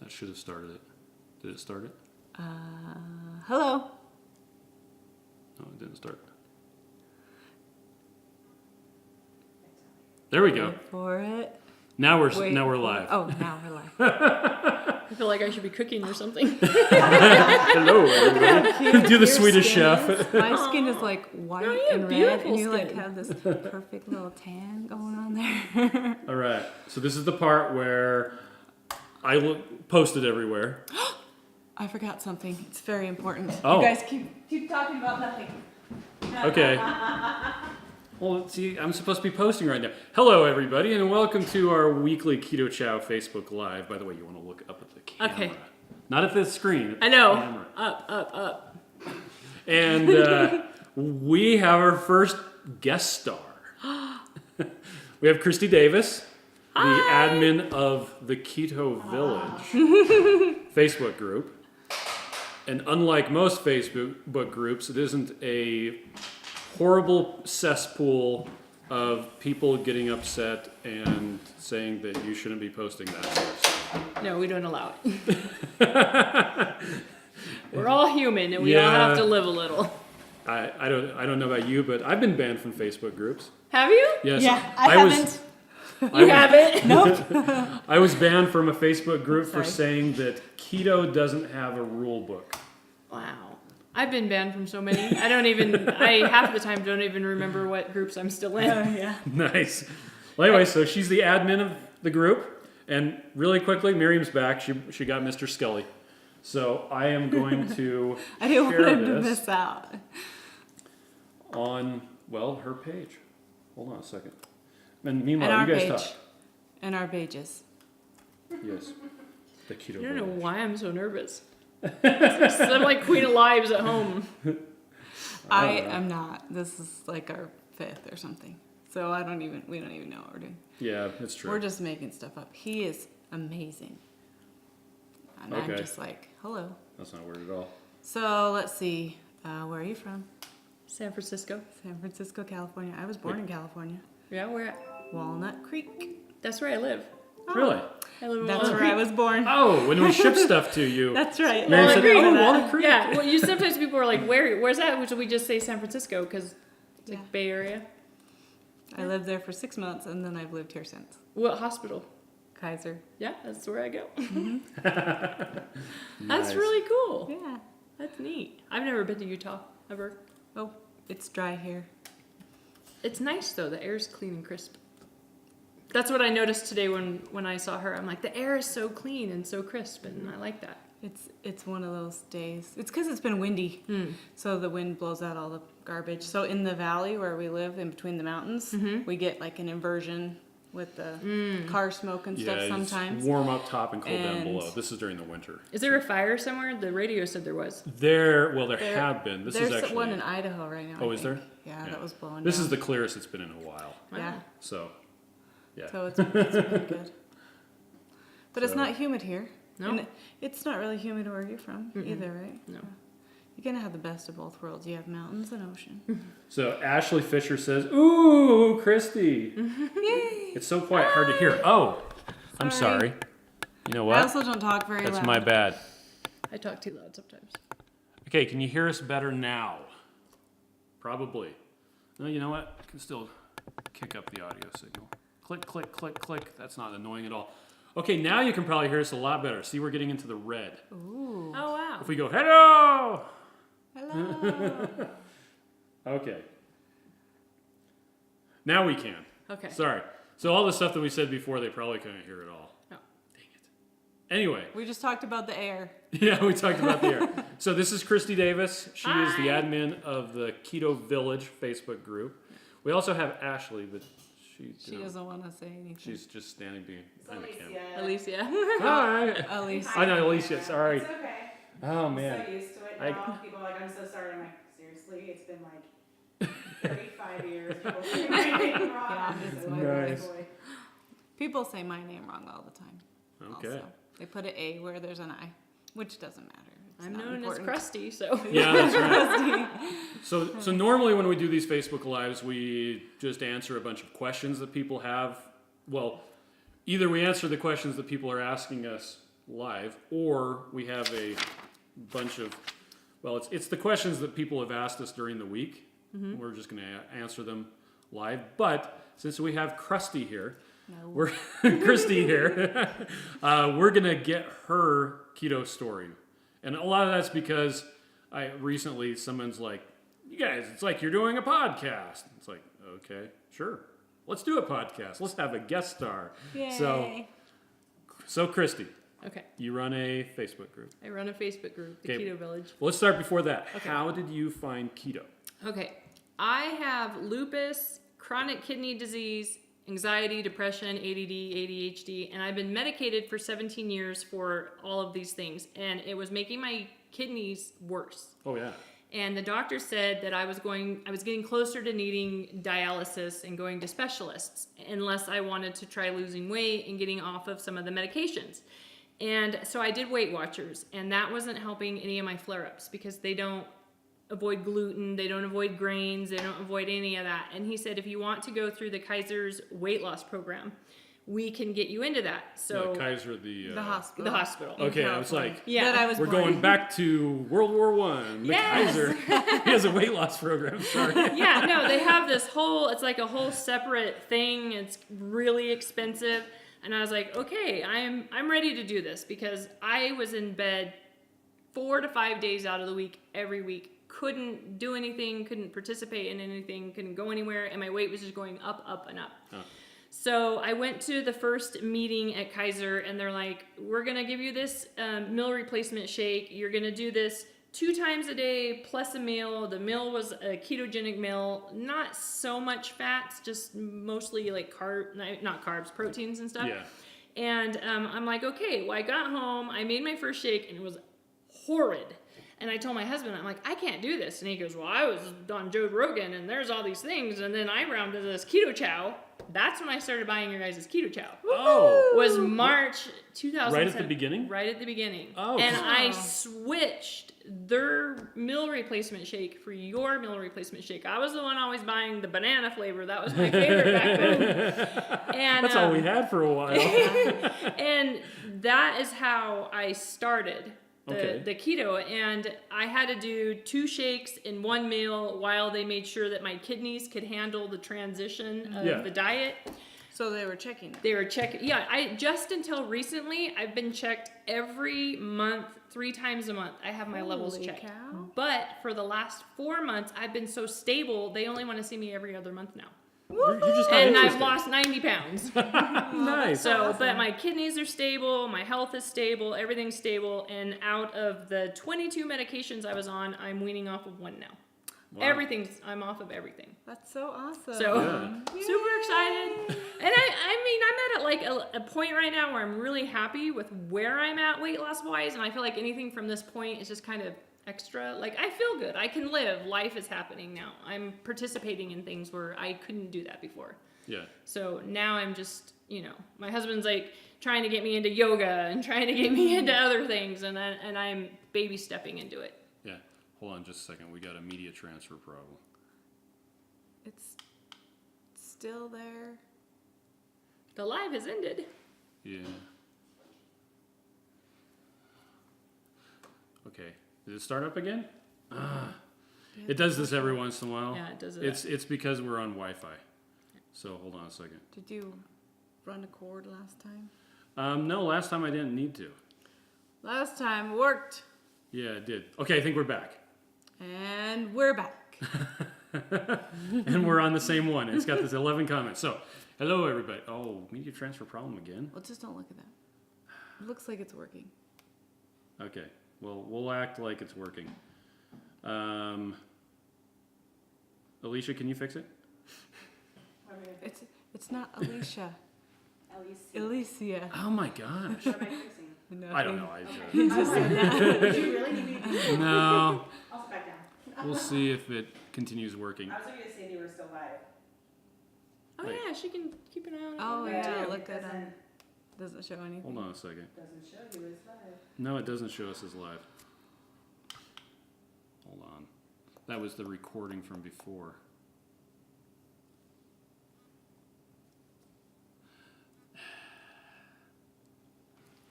That should have started it. Did it start it? Hello. No, it didn't start. There we go. Wait for it. Now we're live. Oh, now we're live. I feel like I should be cooking or something. Hello, everybody. Do the Swedish chef. My skin is like white and red, beautiful and you skin. like have this perfect little tan going on there. All right. So this is the part where I post it everywhere. I forgot something. It's very important. Oh. You guys keep talking about nothing. Okay. Well, see, I'm supposed to be posting right now. Hello, everybody, and welcome to our weekly Keto Chow Facebook Live. By the way, you want to look up at the camera. Okay. Not at the screen. At I the know. camera. Up. And we have our first guest star. We have Cristy Davis, the admin of the Keto Village Facebook group. And unlike most Facebook groups, it isn't a horrible cesspool of people getting upset and saying that you shouldn't be posting that sort of stuff. No, we don't allow it. We're all human, and we all have to live a little. I don't know about you, but I've been banned from Facebook groups. Have you? Yes. Yeah, I haven't. You haven't? Nope. I was banned from a Facebook group for Sorry. saying that keto doesn't have a rule book. Wow. I've been banned from so many. I half the time don't even remember what groups I'm still in. Yeah. Nice. Well, anyway, so she's the admin of the group, and really quickly, Miriam's back. She got Mr. Scully, so I am going to I didn't share want him to this miss out. on her page. Hold on a second. And meanwhile, And our you guys page. talk. And our pages. Yes. The keto. I don't know Village. why I'm so nervous. I'm like Queen of Lives at home. I am not. This is like our 5th or something. So we don't even know what we're doing. Yeah, that's true. We're just making stuff up. He is amazing. And Okay. I'm just like, hello. That's not weird at all. So let's see. Where are you from? San Francisco. San Francisco, California. I was born in California. Yeah, where at? Walnut Creek. That's where I live. Really? I live in That's Walnut where I Creek. was born. Oh, when we ship stuff to you. That's right. Mary Walnut said, Creek. "Oh, Walnut Creek." Yeah, well, sometimes people are like, where's that? Which we just say San Francisco because it's like Yeah. Bay Area. I lived there for 6 months, and then I've lived here since. What hospital? Kaiser. Yeah, that's where I go. Nice. That's really cool. Yeah. That's neat. I've never been to Utah ever. Oh, it's dry here. It's nice though. The air's clean and crisp. That's what I noticed today when I saw her. I'm like, the air is so clean and so crisp, and I like that. It's one of those days. It's because it's been windy, so the wind blows out all the garbage. So in the valley where we live, in between the mountains, we get like an inversion with the car smoke and stuff Yeah, sometimes. it's warm up top and cold down And- below. This is during the winter. Is there a fire somewhere? The radio said there was. There have been. This is There's actually. one in Idaho right now. Oh, I is think. there? Yeah, that was blowing This down. is the clearest it's been in a while. Yeah, So, yeah. so it's been good. But it's So- not humid here. No. And it's not really humid where you're from either, right? No. You're going to have the best of both worlds. You have mountains and ocean. So Ashley Fisher says, "Ooh, Cristy." Yay! It's so quiet, hard to hear. Oh, I'm Sorry. sorry. You know I what? also don't talk very That's loud. my bad. I talk too loud sometimes. Okay, can you hear us better now? Probably. No, you know what? I can still kick up the audio signal. Click, click, click, click. That's not annoying at all. Okay, now you can probably hear us a lot better. See, we're getting into the red. Ooh. Oh wow. If we go, hello! Hello. Okay. Now we can. Okay. Sorry. So all the stuff that we said before, they probably couldn't hear at all. No. Dang it. Anyway. We just talked about the air. Yeah, we talked about the air. So this is Cristy Davis. She is the Hi. admin of the Keto Village Facebook group. We also have Ashley, but She doesn't want to say anything. she's just standing behind the camera. Alicia. Hi. Alicia. I know, Alicia. Sorry. It's okay. Oh I'm man. so used to it I- now. People are like, I'm so sorry. I'm like, seriously? It's been like 35 years. People say my name wrong. Yeah, I'm just it's like, nice. boy. People say my name wrong all the time. Okay. Also. They put an A where there's an I, which doesn't matter. It's I'm not known important. as Cristy, so. Yeah, that's right. So normally when we do these Facebook Lives, we just answer a bunch of questions that people have. Well, either we answer the questions that people are asking us live, or we have a bunch of, well, it's the questions that people have asked us during the week. We're just going to answer them live. But since we have Cristy here, we're Cristy here, we're going to get her keto story. And a lot of that's because recently someone's like, you guys, it's like you're doing a podcast. It's like, okay, sure. Let's do a podcast. Let's have a guest star. Yay. So Cristy, Okay. you run a Facebook group. I run a Facebook group, the Okay. Keto Village. Well, let's start before that. Okay. How did you find keto? Okay. I have lupus, chronic kidney disease, anxiety, depression, ADD, ADHD, and I've been medicated for 17 years for all of these things, and it was making my kidneys worse. Oh, yeah. And the doctor said that I was getting closer to needing dialysis and going to specialists unless I wanted to try losing weight and getting off of some of the medications. And so I did Weight Watchers, and that wasn't helping any of my flare-ups because they don't avoid gluten, they don't avoid grains, they don't avoid any of that. And he said, if you want to go through the Kaiser's weight loss program, we can get you into that. So Kaiser, the hospital. the hospital. In Okay, I was California. like, Yeah. That I was we're born going in. back to World War One. Yes. Kaiser, he has a weight loss program. Sorry. Yeah, no, they have this whole, it's like a whole separate thing. It's really expensive. And I was like, okay, I'm ready to do this because I was in bed 4 to 5 days out of the week, every week. Couldn't do anything, couldn't participate in anything, couldn't go anywhere, and my weight was just going up, up, and up. Oh. So I went to the first meeting at Kaiser, and they're like, we're going to give you this meal replacement shake. You're going to do this 2 times a day plus a meal. The meal was a ketogenic meal, not so much fats, just mostly like not carbs, proteins and stuff. Yeah. And I'm like, okay, well, I got home, I made my first shake, and it was horrid. And I told my husband, I'm like, I can't do this. And he goes, well, I was on Joe Rogan, and there's all these things. And then I rounded this Keto Chow. That's when I started buying your guys' Keto Chow. Oh. Was March 2007. Right at the beginning? Right at the beginning. Oh, and cool. I switched their meal replacement shake for your meal replacement shake. I was the one always buying the banana flavor. That was my favorite back then. And, That's all we had for a while. and that is how I started the keto. And I had to do 2 shakes in 1 meal while they made sure that my kidneys could handle the transition of the diet. So they were checking that. They were checking. Yeah, I just until recently, I've been checked every month, 3 times a month. I have my levels Holy checked. cow. But for the last 4 months, I've been so stable, they only want to see me every other month now. You're just not And I've interested. lost 90 pounds. Nice. So, but my kidneys are stable, my health is stable, everything's stable, and out of the 22 medications I was on, I'm weaning off of 1 now. Wow. I'm off of everything. That's so awesome. So, Yeah. super excited. And I mean, I'm at like a point right now where I'm really happy with where I'm at weight loss wise, and I feel like anything from this point is just kind of extra. Like, I feel good. I can live. Life is happening now. I'm participating in things where I couldn't do that before. Yeah. So now I'm just, my husband's like trying to get me into yoga and trying to get me into other things, and I'm baby stepping into it. Yeah. Hold on just a second. We got a media transfer problem. It's still there. The live has ended. Yeah. Okay. Did it start up again? It does this every once in a while. Yeah, it does it. It's because we're on Wi-Fi. So hold on a second. Did you run a cord last time? No, last time I didn't need to. Last time worked. Yeah, it did. Okay, I think we're back. And we're back. And we're on the same one. It's got this 11 comments. So, hello everybody. Oh, media transfer problem again? Well, just don't look at that. It looks like it's working. Okay. Well, we'll act like it's working. Alicia, can you fix it? What am I gonna fix? It's not Alicia. Alicia. Alicia. Oh my gosh. What am I fixing? No, I don't know. He just said that. Did you really need me to? No. I'll sit back down. We'll see if it continues working. I was going to say you were still live. Oh Wait. yeah, she can keep an eye on it. Oh, yeah. it Look at doesn't, Doesn't show anything. Hold on a second. doesn't show you as live. No, it doesn't show us as live. Hold on. That was the recording from before.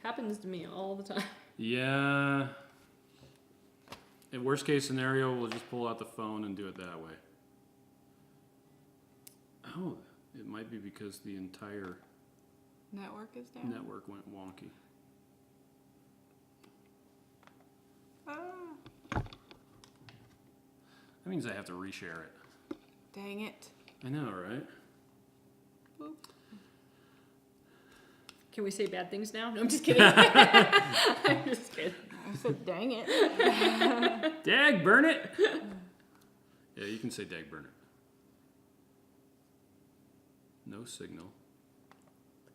Happens to me all the time. Yeah. In worst case scenario, we'll just pull out the phone and do it that way. Oh, it might be because the entire Network is down. network went wonky. Ah, That means I have to reshare it. dang it. I know, right? Boop. Can we say bad things now? No, I'm just kidding. I'm just kidding. I said, dang it. Dag, burn it! Yeah, you can say dag, burn it. No signal.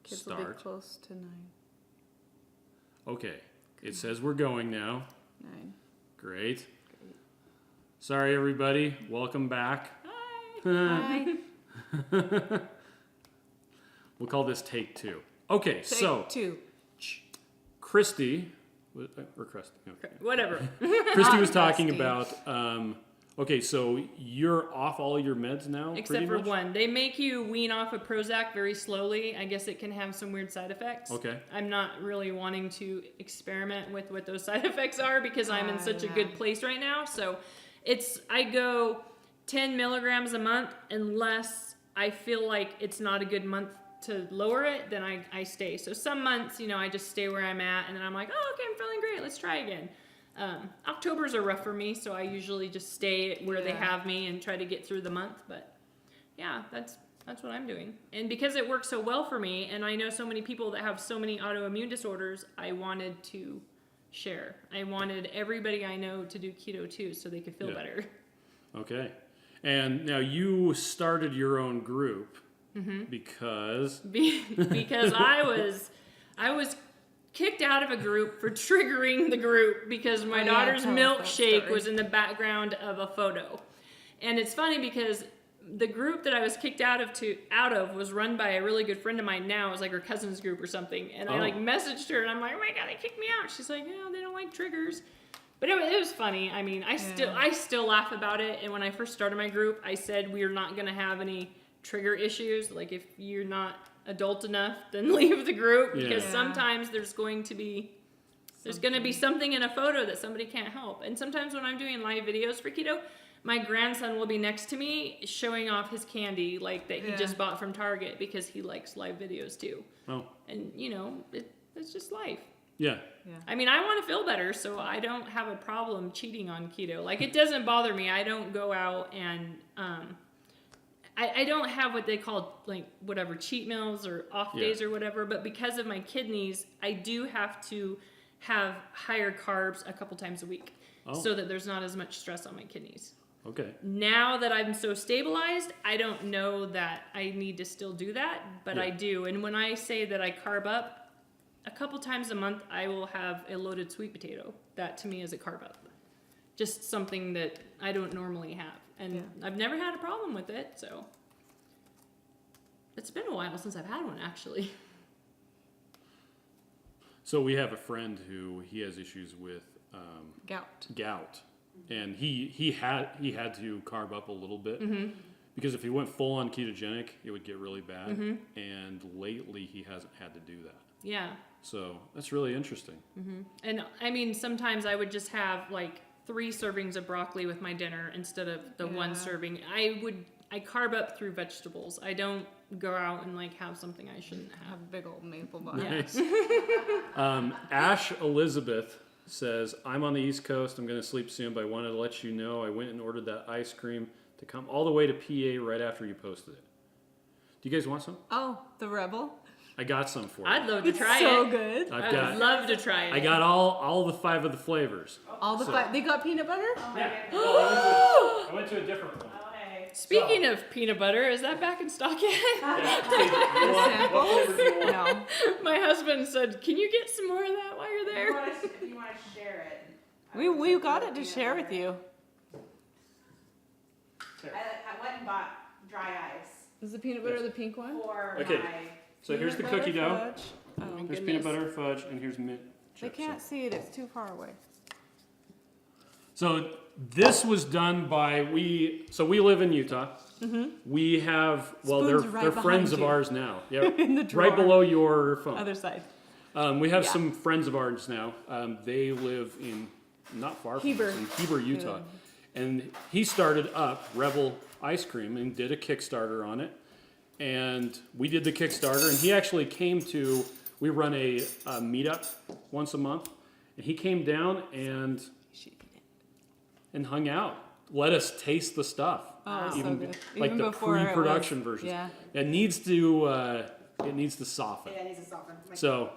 Kids will be Start. close to 9. Okay, it says we're going now. 9. Great. Sorry, everybody. Welcome back. Hi. We'll call this take 2. Okay, so Take 2. Cristy, or Cristy, okay. Whatever. Cristy was talking Cristy. about. Okay, so you're off all your meds now, Except pretty for much? one. They make you wean off of Prozac very slowly. I guess it can have some weird side effects. Okay. I'm not really wanting to experiment with what those side effects are because I'm in such a good place right now. So I go 10 milligrams a month unless I feel like it's not a good month to lower it, then I stay. So some months, I just stay where I'm at and then I'm like, oh, okay, I'm feeling great. Let's try again. Octobers are rough for me, so I usually just stay where they have me and try to get through the month. But yeah, that's what I'm doing. And because it works so well for me, and I know so many people that have so many autoimmune disorders, I wanted to share. I wanted everybody I know to do keto too, so they could feel better. Okay. And now you started your own group because... Because I was kicked out of a group for triggering the group because my daughter's tell us that milkshake story. was in the background of a photo. And it's funny because the group that I was kicked out of was run by a really good friend of mine now. It was like her cousin's group or something. And I messaged her and I'm like, oh my God, they kicked me out. She's like, yeah, they don't like triggers. But it was funny. I mean, I still laugh about it. And when I first started my group, I said we're not going to have any trigger issues. Like if you're not adult enough, then leave the group because sometimes there's going to be something in a photo that somebody can't help. And sometimes when I'm doing live videos for keto, my grandson will be next to me showing off his candy like that he just bought from Target because he likes live videos too. Oh. And it's just life. Yeah. I mean, I want to feel better, so I don't have a problem cheating on keto. Like, it doesn't bother me. I don't go out and, I don't have what they call, like, whatever, cheat meals or off days or whatever, but because of my kidneys, I do have to have higher carbs a couple times a week so that there's not as much stress on my kidneys. Okay. Now that I'm so stabilized, I don't know that I need to still do that, but I do. And when I say that I carb up, a couple times a month, I will have a loaded sweet potato. That to me is a carb up. Just something that I don't normally have. And I've never had a problem with it, so. It's been a while since I've had one, actually. So we have a friend who he has issues with Gout. and he had to carb up a little bit because if he went full on ketogenic, it would get really bad. And lately, he hasn't had to do that. Yeah. So that's really interesting. And I mean, sometimes I would just have like 3 servings of broccoli with my dinner instead of the 1 serving. I carb up through vegetables. I don't go out and like have something I shouldn't have. Have a big old maple bun. Nice. Ash Elizabeth says, I'm on the East Coast. I'm going to sleep soon, but I wanted to let you know I went and ordered that ice cream to come all the way to PA right after you posted it. Do you guys want some? Oh, the Rebel. I got some for you. I'd love to try So it. good. I would love to try it. I got all the 5 of the flavors. All the 5. They got peanut butter? I went to a different one. Speaking of peanut butter, is that back in stock yet? Samples? No. My husband said, "Can you get some more of that while you're there?" If you want to share it. We got it to share with you. I went and bought dry ice Is the peanut butter the pink one? for Okay. my. So here's the Peanut cookie butter dough. fudge. Oh. Here's peanut butter, fudge, and here's mint They chips. can't see it. It's too far away. So this was done by we live in Utah. We have Spoon's they're right friends behind of you. ours now. Yeah, In the right drawer. below your phone. Other side. We have Yeah. some friends of ours now. They live in not far from Heber. us, in Heber, Utah. And he started up Rebel Ice Cream and did a Kickstarter on it. And we did the Kickstarter, and he actually came to, we run a meetup once a month. And he came down and hung out. Let us taste the stuff. Oh, so even good. like Even the before it pre-production was- versions. yeah. It needs to soften. Yeah, it needs to soften. So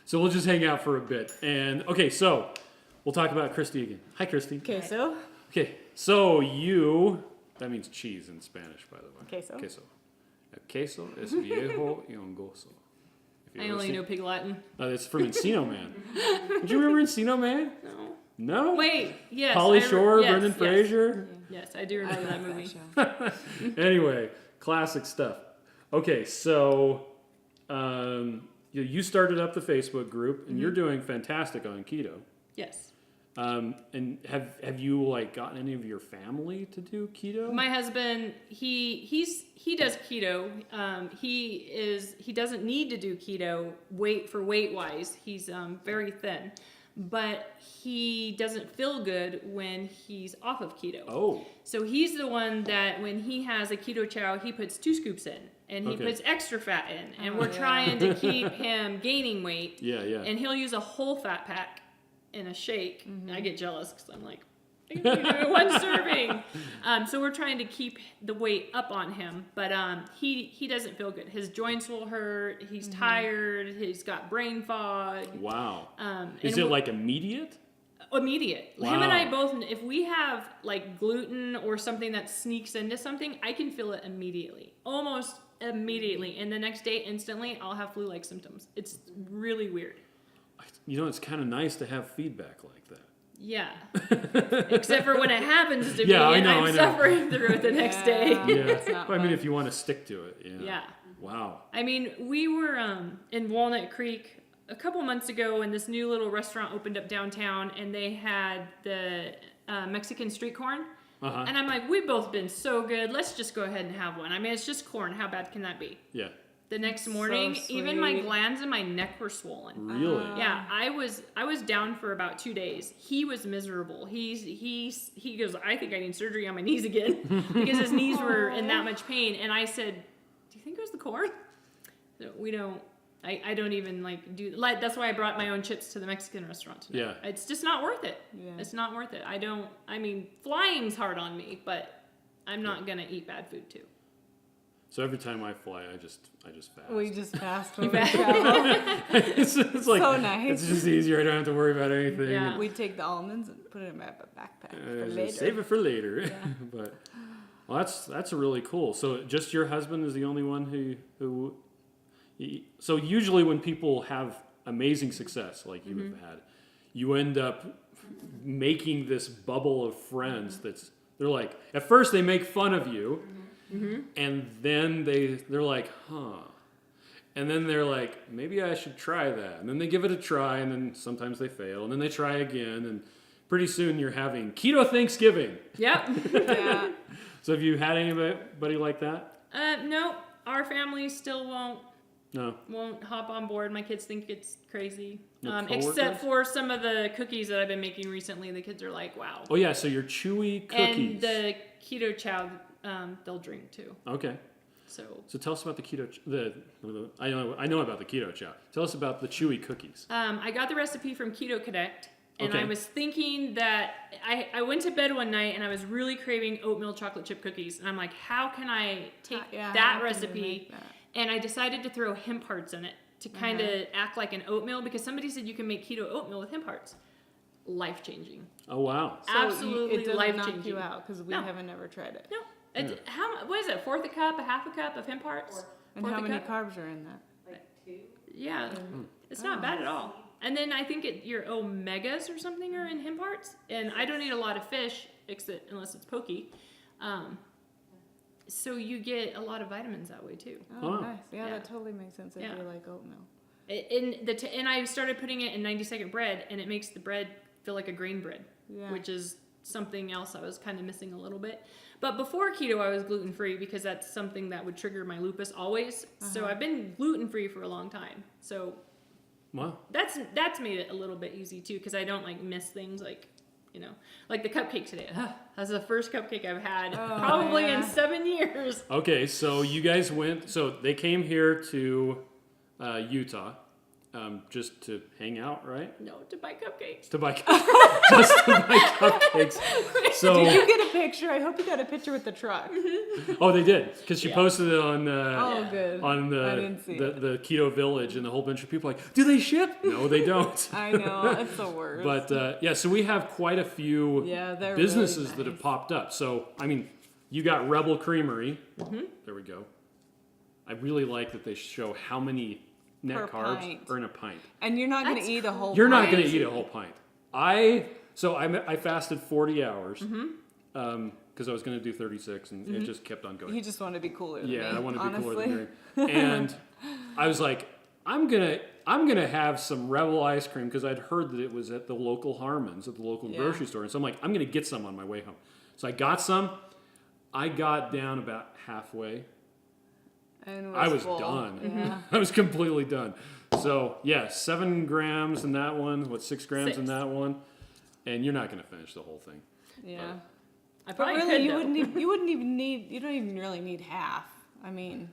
so we'll just hang out for a bit. And okay, so we'll talk about Cristy again. Hi, Cristy. Queso. Okay, so that means cheese in Spanish, by the way. Queso. Queso. El queso es viejo y hongoso. If you I ever only seen- know Pig Latin. It's from Encino Man. Did you remember Encino Man? No. No? Wait, yes. Polly I Shore, yes, Brendan yes. Fraser? Yes, I do I remember that love movie. that show. Anyway, classic stuff. Okay, so you started up the Facebook group, and you're doing fantastic on keto. Yes. And have you like gotten any of your family to do keto? My husband, he does keto. He doesn't need to do keto weight wise. He's very thin, but he doesn't feel good when he's off of keto. Oh, So he's the one that when he has a keto chow, he puts 2 scoops in, and he Okay. puts extra fat in, and Oh, we're yeah. trying to keep him gaining weight. yeah, yeah. And he'll use a whole fat pack in a shake. Mm-hmm. I get jealous because I'm like, I can only do one serving. So we're trying to keep the weight up on him, but he doesn't feel good. His joints will hurt. He's Mm-hmm. tired. He's got brain fog. Wow. and Is it like immediate? immediate? Wow. Him and I both. If we have like gluten or something that sneaks into something, I can feel it immediately, almost immediately, and the next day, instantly, I'll have flu-like symptoms. It's really weird. It's kind of nice to have feedback like that. Yeah. Except for when it happens to Yeah, me I and know, I'm I know. suffering through it the next day. Yeah. That's not I mean, fun. if you want to stick to it. Yeah. Yeah. Wow. I mean, we were in Walnut Creek a couple months ago, and this new little restaurant opened up downtown, and they had the Mexican street corn. Uh-huh. And I'm like, we've both been so good. Let's just go ahead and have one. I mean, it's just corn. How bad can that be? Yeah. The next So morning, even my sweet. glands in my neck were swollen. Really? Yeah, I was down for about 2 days. He was miserable. He goes, I think I need surgery on my knees again because his knees were in that much pain. And I said, do you think it was the corn? No, we don't. I don't even do like. That's why I brought my own chips to the Mexican restaurant tonight. Yeah. It's just not worth it. Yeah. It's not worth it. I mean, flying's hard on me, but I'm not gonna eat bad food too. So every time I fly, I just fast. We just fast when we travel. it's like So nice. It's just easier. I don't have to worry about anything. Yeah. We take the almonds and put it in my backpack for Just later. Save it for later. But well, that's really cool. So just your husband is the only one who. So usually when people have amazing success like you have had, you end up making this bubble of friends. They're like at first they make fun of you, and then they're like, huh. And then they're like, maybe I should try that. And then they give it a try, and then sometimes they fail, and then they try again, and pretty soon you're having keto Thanksgiving. Yep. Yeah. So have you had anybody like that? No, our family still won't No. hop on board. My kids think it's crazy. No Except coworkers? for some of the cookies that I've been making recently. The kids are like, wow. Oh yeah, so your chewy cookies. And the keto chow, they'll drink too. Okay. So So tell us about the keto. I know about the keto chow. Tell us about the chewy cookies. I got the recipe from Keto Connect, and Okay. I was thinking that I went to bed one night and I was really craving oatmeal chocolate chip cookies, and I'm like, how can I take Yeah, that how can we recipe? make that? And I decided to throw hemp hearts in it to kind of act like an oatmeal because somebody said you can make keto oatmeal with hemp hearts. Life changing. Oh wow. So Absolutely it doesn't life-changing. knock you out because we No. haven't ever tried it. No, what is it? Fourth a cup, a half a cup of hemp hearts. And Fourth how a many cup? carbs are in that? Like 2. Yeah, it's not bad at all. And then I think your omegas or something are in hemp hearts. And I don't eat a lot of fish, unless it's poke. So you get a lot of vitamins that way too. Oh, Wow. nice. Yeah, Yeah. that totally makes sense if Yeah. you like oatmeal. And I started putting it in 90-second bread, and it makes the bread feel like a grain bread, Yeah. which is something else I was kind of missing a little bit. But before keto, I was gluten-free because that's something that would trigger my lupus always. So I've been gluten-free for a long time. So Wow. that's made it a little bit easy too, because I don't like miss things like, you know, like the cupcake today. That's the first cupcake I've had probably in 7 years. Okay, so you guys went. So they came here to Utah, just to hang out, right? No, to buy cupcakes. To buy just to buy cupcakes. So Did you get a picture? I hope you got a picture with the truck. oh, they did because she posted it on Oh, good. on I didn't see it. the Keto Village, and a whole bunch of people are like, do they ship? No, they don't. I know, it's the worst. But yeah, so we have quite a few yeah, they're businesses really that have nice. popped up. So I mean, you got Rebel Creamery. There we go. I really like that they show how many net Per carbs pint. are in a pint. And you're not going to That's eat a whole You're not pint. going to eat a whole pint. I fasted 40 hours because I was going to do 36, and it just kept on going. You just want to be cooler than me, Yeah, I want to be honestly. cooler than Mary. And I was like, I'm gonna have some Rebel ice cream because I'd heard that it was at the local Harmon's, at the local Yeah. grocery store. And so I'm like, I'm gonna get some on my way home. So I got some. I got down about halfway. And I was full. done. Yeah. I was completely done. So yeah, 7 grams in that one. 6 grams in 6. that one? And you're not gonna finish the whole thing. Yeah. I But probably really, could, you though. wouldn't even need. You don't even really need half. I mean,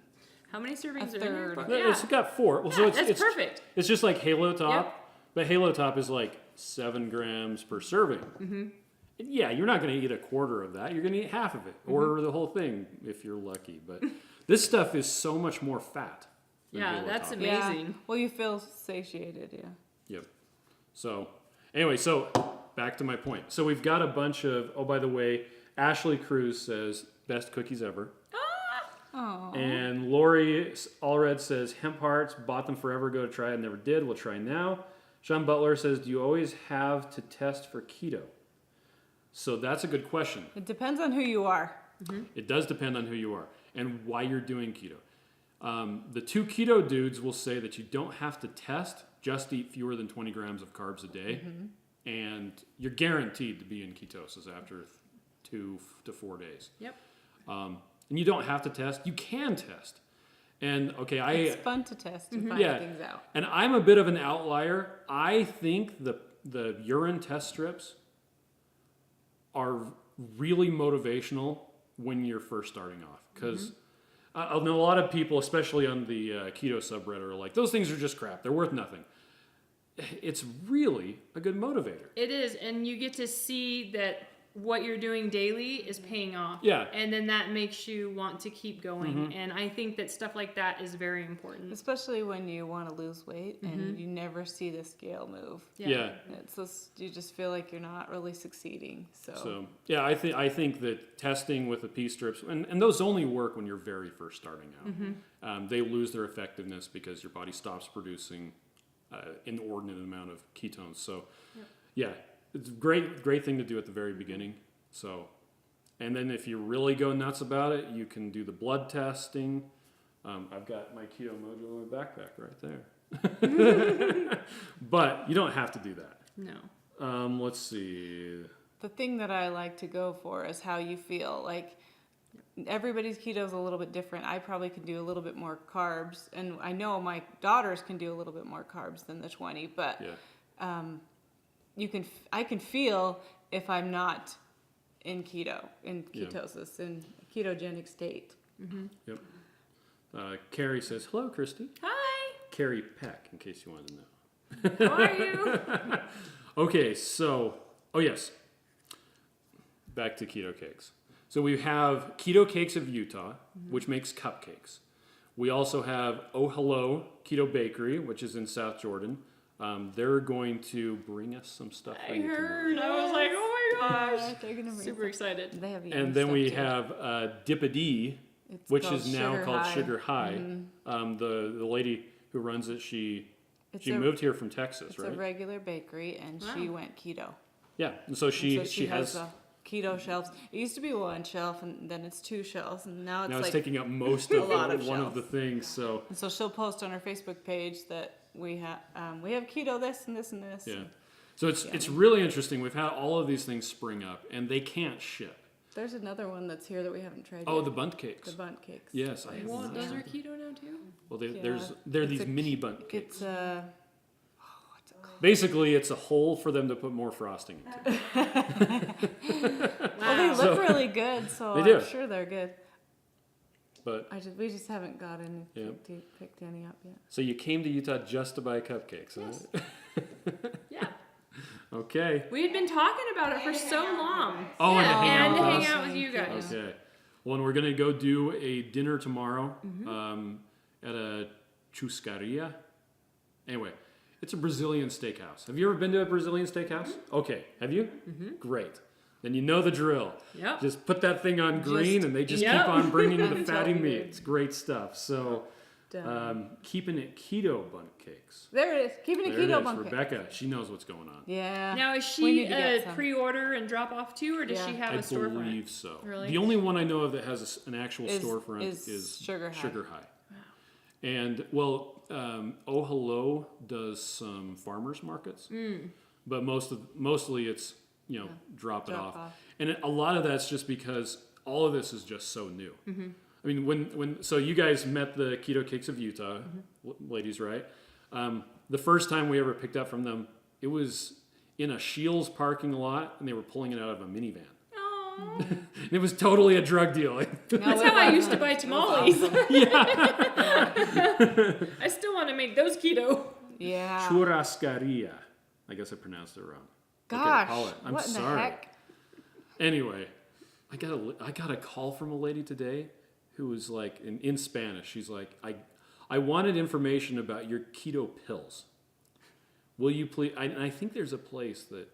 How many servings A are in there? third. Yeah. It's got 4. Well, so Yeah, it's that's it's perfect. It's just like Halo Top, Yep. but Halo Top is like 7 grams per serving. Mm-hmm. Yeah, you're not going to eat a quarter of that. You're going to eat half of it, Mm-hmm. or the whole thing if you're lucky. But this stuff is so much more fat. Than Yeah, Halo that's Top. amazing. yeah. Well, you feel satiated. Yeah. Yep. So anyway, so back to my point. So we've got a bunch of. Oh, by the way, Ashley Cruz says best cookies ever. Oh. And Lori Allred says hemp hearts, bought them forever ago to try it, never did. We'll try now. Sean Butler says, do you always have to test for keto? So that's a good question. It depends on who you are. It does depend on who you are and why you're doing keto. The 2 keto dudes will say that you don't have to test, just eat fewer than 20 grams of carbs a day, and you're guaranteed to be in ketosis after 2 to 4 days. Yep. And you don't have to test. You can test. And okay, It's fun to test and find Yeah. things out. And I'm a bit of an outlier. I think the urine test strips are really motivational when you're first starting off. Because I know a lot of people, especially on the keto subreddit, are like, those things are just crap. They're worth nothing. It's really a good motivator. It is, and you get to see that what you're doing daily is paying off. Yeah. And then that makes you want to keep going. And I think that stuff like that is very important. Especially when you want to lose weight and you never see the scale move. Yeah. It's just, you just feel like you're not really succeeding. So yeah, I think that testing with the P strips, and those only work when you're very first starting out. They lose their effectiveness because your body stops producing inordinate amount of ketones. So yeah, it's a great thing to do at the very beginning. So, and then if you really go nuts about it, you can do the blood testing. I've got my Keto Mojo in my backpack right there. But you don't have to do that. No. Let's see. the thing that I like to go for is how you feel. Like, everybody's keto is a little bit different. I probably can do a little bit more carbs, and I know my daughters can do a little bit more carbs than the 20, but Yeah. I can feel if I'm not in keto, in Yeah. ketosis, in ketogenic state. Yep. Carrie says, hello, Cristy. Hi. Carrie Peck, in case you wanted to know. How are you? Okay, so, oh yes, back to keto cakes. So we have Keto Cakes of Utah, which makes cupcakes. We also have Oh Hello Keto Bakery, which is in South Jordan. They're going to bring us some stuff. for I you tomorrow. heard. I was like, oh my gosh. They're gonna bring Super excited. They have And then we have Dip-a-Dee, It's which called is now Sugar called High. Sugar High. The lady who runs it, she It's moved here from Texas, It's right? a regular bakery, and she went keto. Yeah, and so she has keto shelves. It used to be one shelf, and then it's 2 shelves, and now it's now like. it's taking up most of, lot of one of shelves. the things. So And so she'll post on her Facebook page that we have keto this and this and this. yeah, So it's really interesting. We've had all of these things spring up, and they can't ship. There's another one that's here that we haven't tried Oh, yet. the bundt cakes. The bundt cakes. Yes, I have. Well, not those tried are them. keto now too. Well, Yeah. they're It's these a mini bundt cakes. It's a. Basically, it's a hole for them to put more frosting into. Well, they look really good, so They do. I'm sure they're good. But We just haven't got any Yeah. picked any up yet. so you came to Utah just to buy cupcakes, huh? Yeah. Okay. We had been talking about it for so long. Oh, and to hang out and with to hang us. out with you guys. Okay. Well, and we're gonna go do a dinner tomorrow Mm-hmm. at a churrascaria. Anyway, it's a Brazilian steakhouse. Have you ever been to a Brazilian steakhouse? Okay. Have you? Great. Then you know the drill. Yep. Just put that thing on green, and they just Yep. keep on bringing the Until fatty we meat. do. It's great stuff. So, Done. keeping it keto bundt cakes. There it is. Keeping a There it keto is. bundt cake. Rebecca, she knows what's going on. Yeah. Now is We she need to get some. pre-order and drop off too, or does Yeah. she have I a storefront? believe so. Really? The only one I know of that has an actual Is- storefront is is Sugar High. And well, Oh Hello does some farmers markets, but mostly it's drop it Drop off. off. And a lot of that's just because all of this is just so new. I mean, when so you guys met the Keto Cakes of Utah, ladies, right? The first time we ever picked up from them, it was in a Shields parking lot, and they were pulling it out of a minivan. Aw. And it was totally a drug deal. That's how I used to buy tamales. I still want to make those keto. Yeah. Churrascaria. I guess I pronounced it wrong. Gosh. Paula, I'm what in sorry. the heck? Anyway, I got a call from a lady today who was like in Spanish. She's like, I wanted information about your keto pills. Will you please? I think there's a place that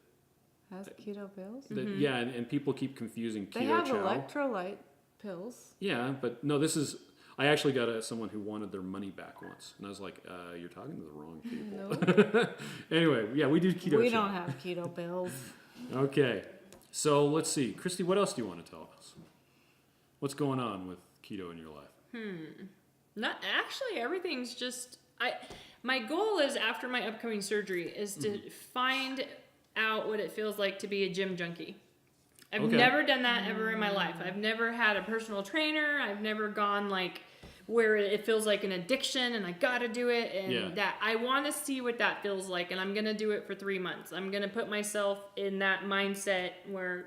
Has keto pills? yeah, and people keep confusing Keto They have Chow. electrolyte pills. Yeah, but no, this is. I actually got someone who wanted their money back once, and I was like, "You're talking to the wrong people." No. Anyway, yeah, we do keto. We Chow. don't have keto pills. Okay, so let's see, Cristy, what else do you want to tell us? What's going on with keto in your life? Not actually. Everything's just. My goal is after my upcoming surgery is to find out what it feels like to be a gym junkie. I've Okay. never done that ever in my life. I've never had a personal trainer. I've never gone like where it feels like an addiction and I gotta do it and that I want to see what that feels like, and I'm gonna do it for 3 months. I'm gonna put myself in that mindset where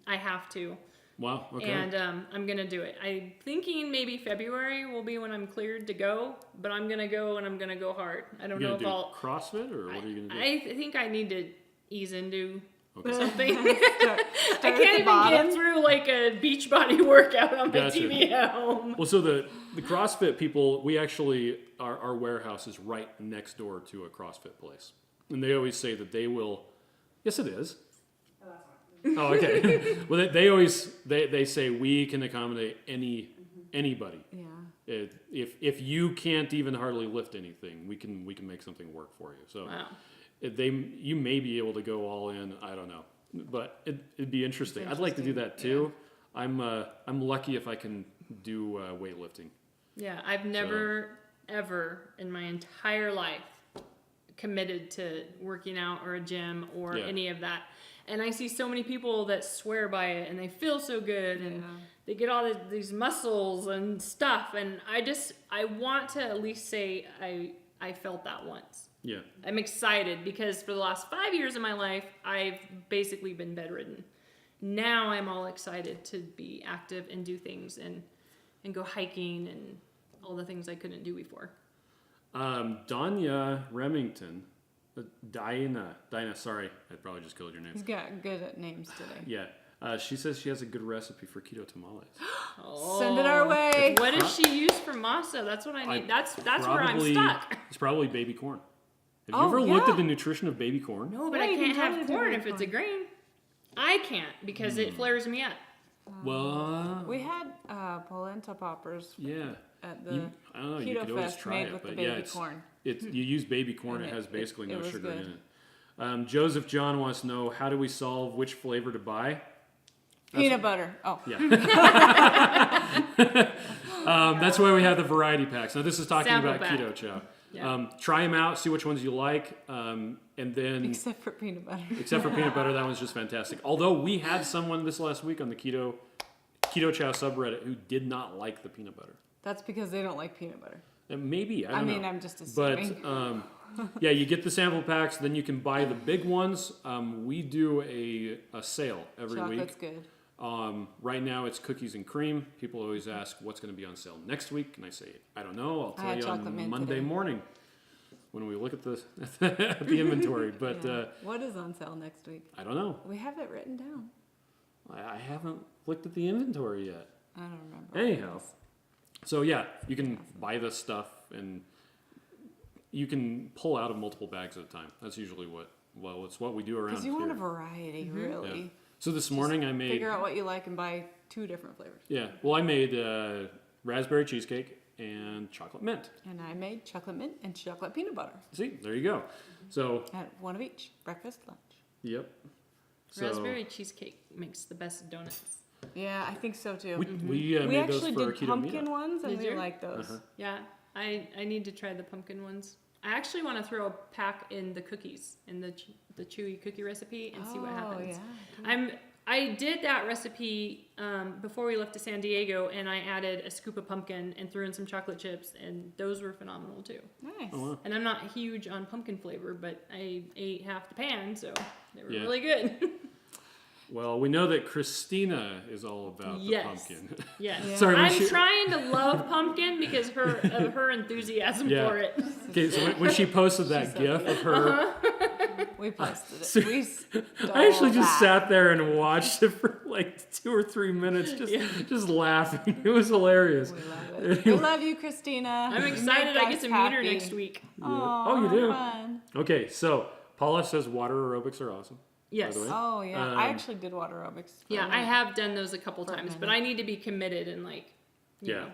I have to. Wow. Okay. And I'm going to do it. I'm thinking maybe February will be when I'm cleared to go, but I'm going to go and I'm going to go hard. I don't you know gonna if do I'll... CrossFit or what are you gonna do? I think I need to ease into Okay. something. Start I at can't the even bottom. get through like a beach body workout on my Gotcha. TV at home. Well, so the CrossFit people, we actually our warehouse is right next door to a CrossFit place, and they always say that they will. Yes, it is. Oh, okay. Well, they always they say we can accommodate anybody. Yeah. If you can't even hardly lift anything, we can make something work for you. So Wow. you may be able to go all in. I don't know, but it'd be interesting. I'd like to do that too. I'm lucky if I can do weightlifting. Yeah, I've never, ever in my entire life committed to working out or a gym or any of that. And I see so many people that swear by it and they feel so good and they get all these muscles and stuff. And I want to at least say I felt that once. Yeah. I'm excited because for the last 5 years of my life, I've basically been bedridden. Now I'm all excited to be active and do things and go hiking and all the things I couldn't do before. Danya Remington, Dinah, sorry, I probably just killed your name. He's got good at names today. Yeah. She says she has a good recipe for keto tamales. Send it our way. What does she use for masa? That's what I need. That's where I'm stuck. It's probably baby corn. Have you Oh, ever looked yeah. at the nutrition of baby corn? No, but Yeah, I you can can't have totally do corn baby if it's a corn. grain. I can't because it flares me up. Well, We had polenta poppers yeah. at the I don't know. You could Keto always Fest try made it, with the but baby yeah, it's corn. you use baby corn. And It has basically no was sugar good. in it. Joseph John wants to know, how do we solve which flavor to buy? Peanut butter. Oh. Yeah. That's why we have the variety packs. Now this is talking Sample about pack. Keto Chow. Yeah. Try them out, see which ones you like, and then Except for peanut butter. except for peanut butter, that one's just fantastic. Although we had someone this last week on the Keto Chow subreddit who did not like the peanut butter. That's because they don't like peanut butter. And maybe, I don't know. I'm just assuming. But yeah, you get the sample packs, then you can buy the big ones. We do a sale every Chocolate's week. good. Right now it's cookies and cream. People always ask what's going to be on sale next week, and I say, I don't know. I'll I tell had you chocolate on mint Monday today. morning when we look at the at the inventory. But Yeah. What is on sale next week? I don't know. We have it written down. I haven't looked at the inventory yet. I don't remember. Anyhow, so yeah, you can buy this stuff and you can pull out of multiple bags at a time. That's usually it's what we do around Because here. you want a variety, really. Yeah. So this morning I made Figure out what you like and buy 2 different flavors. yeah. Well, I made raspberry cheesecake and chocolate mint. And I made chocolate mint and chocolate peanut butter. See, there you go. So At one of each, breakfast, lunch. yep. So Raspberry cheesecake makes the best donuts. Yeah, I think so too. we We made those actually for our did keto pumpkin meetup. ones, and Did we you? like those. Uh-huh. Yeah, I need to try the pumpkin ones. I actually want to throw a pack in the cookies, in the chewy cookie recipe, and see what happens. Yeah. I did that recipe before we left to San Diego, and I added a scoop of pumpkin and threw in some chocolate chips, and those were phenomenal too. Nice. Oh, wow. And I'm not huge on pumpkin flavor, but I ate half the pan, so they were Yeah. really good. Well, we know that Christina is all about Yes. the pumpkin. Yes. Yeah. Sorry, when I'm she- trying to love pumpkin because of her enthusiasm Yeah. for it. Okay, so when she posted that She's so GIF of her, We posted it. So- We stole I actually just that. sat there and watched it for like 2 or 3 minutes, just laughing. It was hilarious. We love it. We love you, Christina. I'm You excited make I get us to meet her happy. next week. Aw, Oh, you do? Fun. Okay, so Paula says water aerobics are awesome. Yes. By the way. Oh yeah, I Um, actually did water aerobics. for Yeah, a I minute. have done those a couple For a times, but minute. I need to be committed and you Yeah. know,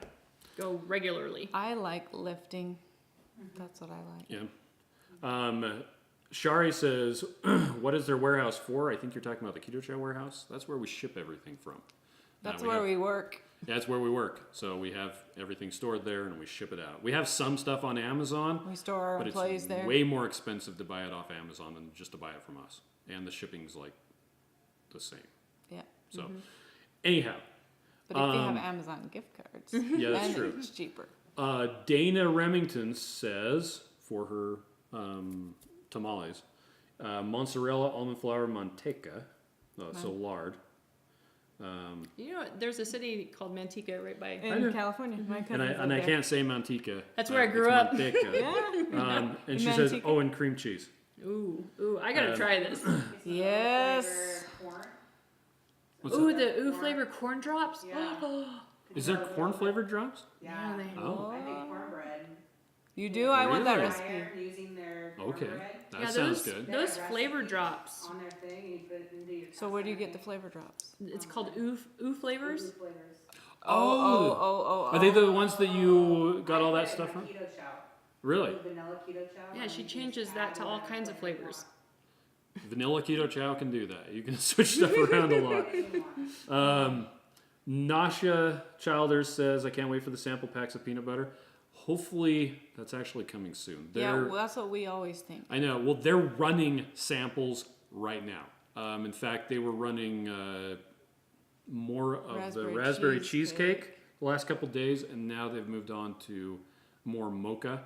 go regularly. I like lifting. That's what I like. Yeah. Shari says, what is their warehouse for? I think you're talking about the Keto Chow warehouse. That's where we ship everything from. That's we where have- we work. That's where we work. So we have everything stored there and we ship it out. We have some stuff on Amazon, We store our but employees it's there. way more expensive to buy it off Amazon than just to buy it from us. And the shipping's like the same. Yeah. So anyhow, But if you have Um, Amazon gift cards, yeah, that's then true. it's cheaper. Dana Remington says for her tamales, mozzarella, almond flour, manteca, so lard. You know, there's a city called Manteca right by. know. In California, my And cousins I live there. can't say manteca. That's where I it's grew up. Manteca. Yeah. And she says, Manteca. oh, and cream cheese. Ooh, I gotta try this. Yes. Flavor corn. What's Ooh, that? the flavor corn drops. Yeah. Is there corn flavored drops? Yeah. Oh. I make cornbread. You do? I want that Really? recipe. Fire using their Okay, cornbread that Yeah, sounds those good. those Their flavor recipe drops. on their thing, and you put it into your So where do you get the cast flavor drops? It's called ooh flavors. iron flavors. Oh. Are they the ones that you got all I that put it stuff in from? my Keto Chow. Really? Vanilla Keto Chow. Yeah, and she you can changes just that add to all whatever kinds of flavor you flavors. Vanilla keto chow can do that. You can switch stuff around a lot. want. Whatever you want. Nasha Childers says, I can't wait for the sample packs of peanut butter. Hopefully, that's actually coming soon. Yeah, They're- well, that's what we always think. I know. Well, they're running samples right now. In fact, they were running more of the raspberry cheesecake the last couple days, and now they've moved on to more mocha.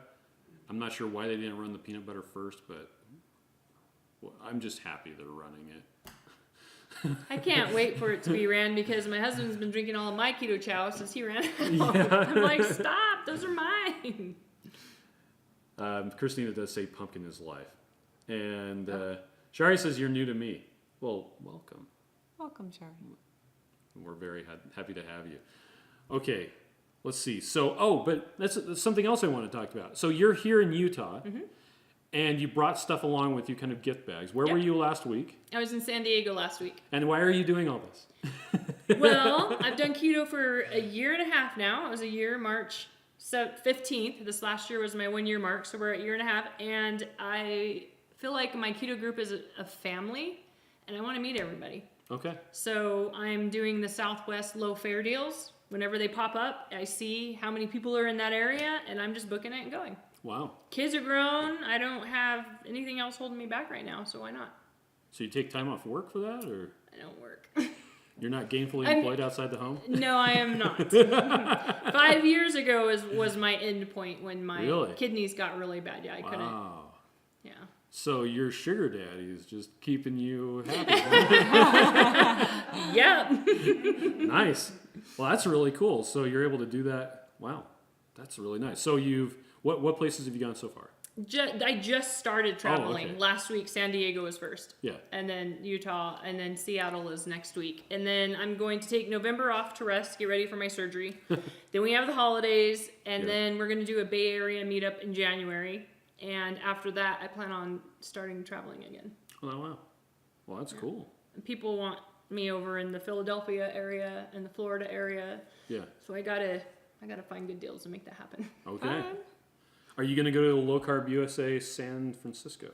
I'm not sure why they didn't run the peanut butter first, but I'm just happy they're running it. I can't wait for it to be ran because my husband's been drinking all of my keto chow since he ran out. Yeah. I'm like, stop, those are mine. Christina does say pumpkin is life. And Shari says, you're new to me. Well, welcome. Welcome, Shari. We're very happy to have you. Okay, let's see. So, but that's something else I want to talk about. So you're here in Utah, and you brought stuff along with you, kind of gift bags. Where Yep. were you last week? I was in San Diego last week. And why are you doing all this? Well, I've done keto for a year and a half now. It was a year, March 15th. This last year was my 1 year mark, so we're at a year and a half. And I feel like my keto group is a family, and I want to meet everybody. Okay. So I'm doing the Southwest low fare deals. Whenever they pop up, I see how many people are in that area, and I'm just booking it and going. Wow. Kids are grown. I don't have anything else holding me back right now, so why not? So you take time off work for that, or I don't work. you're not gainfully I'm- employed outside the home? No, I am not. 5 years ago was my end point when my Really? kidneys got really bad. Yeah, I couldn't. Wow. Yeah. So your sugar daddy is just keeping you happy. Huh? Yep. Nice. Well, that's really cool. So you're able to do that. Wow, that's really nice. So what places have you gone so far? I just started traveling. okay. Last week, San Diego was first. Yeah. And then Utah, and then Seattle is next week. And then I'm going to take November off to rest, get ready for my surgery. Then we have the holidays, and Yeah. then we're going to do a Bay Area meetup in January. And after that, I plan on starting traveling again. Oh wow. Well, that's cool. And people want me over in the Philadelphia area and the Florida area. Yeah. So I gotta find good deals to make that happen. Okay. Fun. Are you going to go to Low Carb USA San Francisco?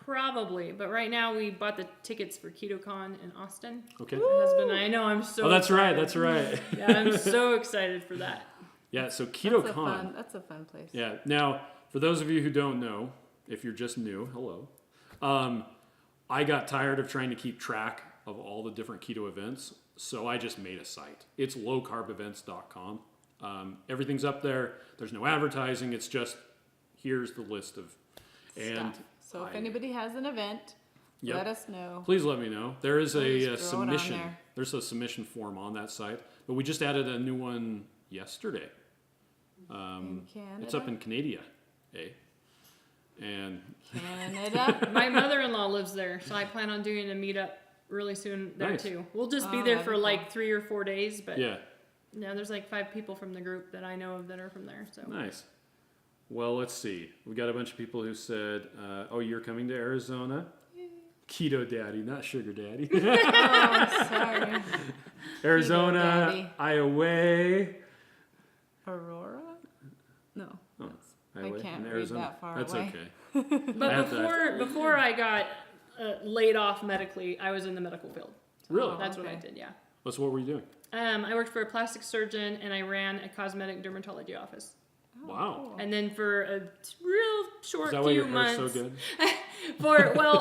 Probably, but right now we bought the tickets for KetoCon in Austin. Okay. My husband and I know I'm so. Oh, that's right. excited. That's right. Yeah, I'm so excited for that. Yeah. So That's KetoCon. that's a fun place. Yeah. Now, for those of you who don't know, if you're just new, hello. I got tired of trying to keep track of all the different keto events, so I just made a site. It's lowcarbevents.com. Everything's up there. There's no advertising. It's just here's the list of and Stuff. So if I- anybody has an event, Yep. let us know. Please let me know. There is We'll a just throw it on submission. there. There's a submission form on that site, but we just added a new one yesterday. In Canada. It's up in Canada, and Canada. My mother-in-law lives there, so I plan on doing a meetup really soon there Nice. too. We'll just be Oh, there that'd for be like cool. 3 or 4 days, but yeah, there's like 5 people from the group that I know of that are from there. So nice. Well, let's see. We got a bunch of people who said, "Oh, you're coming to Arizona." Keto daddy, not sugar daddy. Oh, sorry. Arizona, daddy. Iowa. Aurora? No. Oh, that's- Iowa can't and read Arizona. that far That's away. okay. I But have to- before I got laid off medically, I was in the medical field. Really? That's what I okay. did. Yeah. What were you doing? I worked for a plastic surgeon and I ran a cosmetic dermatology office. Wow. Cool. And then for a real short Is that why few your hair's months, so good?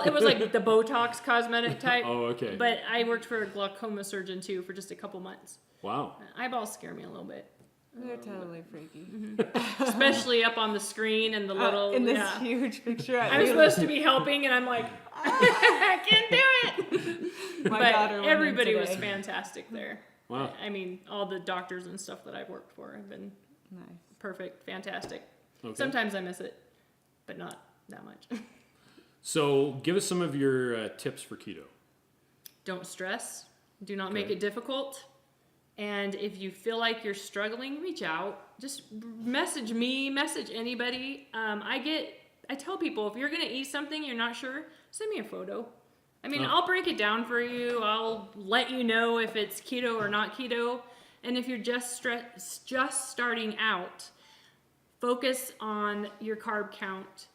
it was like the Botox cosmetic type. Oh, okay. But I worked for a glaucoma surgeon too for just a couple months. Wow. Eyeballs scare me a little bit, They're totally freaky. especially up on the screen and the little. in this yeah. huge picture. I'm supposed to be helping, and I'm like, I can't do it. My But daughter went in everybody was today. fantastic there. Wow. I mean, all the doctors and stuff that I've worked for have been Nice. perfect, fantastic. Okay. Sometimes I miss it, but not that much. So, give us some of your tips for keto. Don't stress. Do not make Okay. it difficult. And if you feel like you're struggling, reach out. Just message me, message anybody. I tell people, if you're going to eat something you're not sure, send me a photo. I mean, Oh. I'll break it down for you. I'll let you know if it's keto or not keto. And if you're just starting out, focus on your carb count,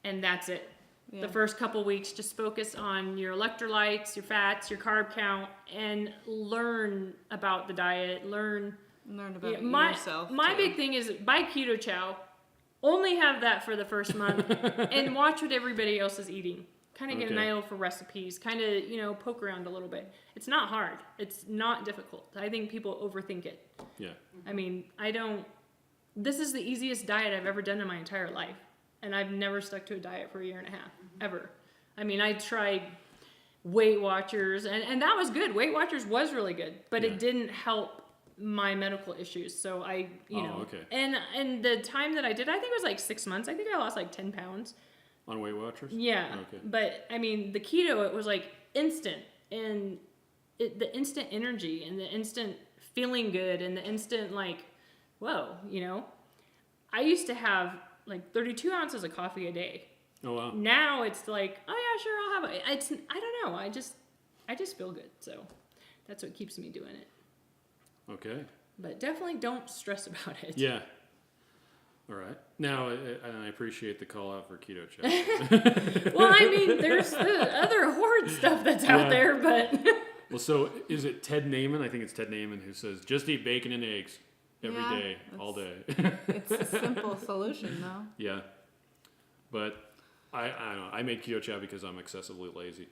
and that's it. Yeah. The first couple weeks, just focus on your electrolytes, your fats, your carb count, and learn about the diet. Learn Learn about yourself. My too. big thing is buy Keto Chow. Only have that for the first month, and watch what everybody else is eating. Kind of get an Okay. eye for recipes. Kind of poke around a little bit. It's not hard. It's not difficult. I think people overthink it. Yeah. I mean, this is the easiest diet I've ever done in my entire life. And I've never stuck to a diet for a year and a half, ever. I mean, I tried Weight Watchers, and that was good. Weight Watchers was really good, but Yeah. it didn't help my medical issues. So okay. And the time that I did, I think it was like 6 months. I think I lost like 10 pounds. On Weight Watchers? Yeah. Okay. But I mean, the keto, it was like instant, and the instant energy and the instant feeling good and the instant like, whoa, I used to have like 32 ounces of coffee a day. Oh, wow. Now it's like, oh yeah, sure, I'll have it. I don't know. I just feel good. So that's what keeps me doing it. Okay. But definitely don't stress about it. Yeah. All right. Now, I appreciate the call out for Keto Chow. Well, I mean, there's the other horde stuff that's out Yeah. there, but Well, so is it Ted Naiman? I think it's Ted Naiman who says, just eat bacon and eggs. every Yeah, day, all day. It's a simple solution, though. Yeah, but I don't know. I made Keto Chow because I'm excessively lazy,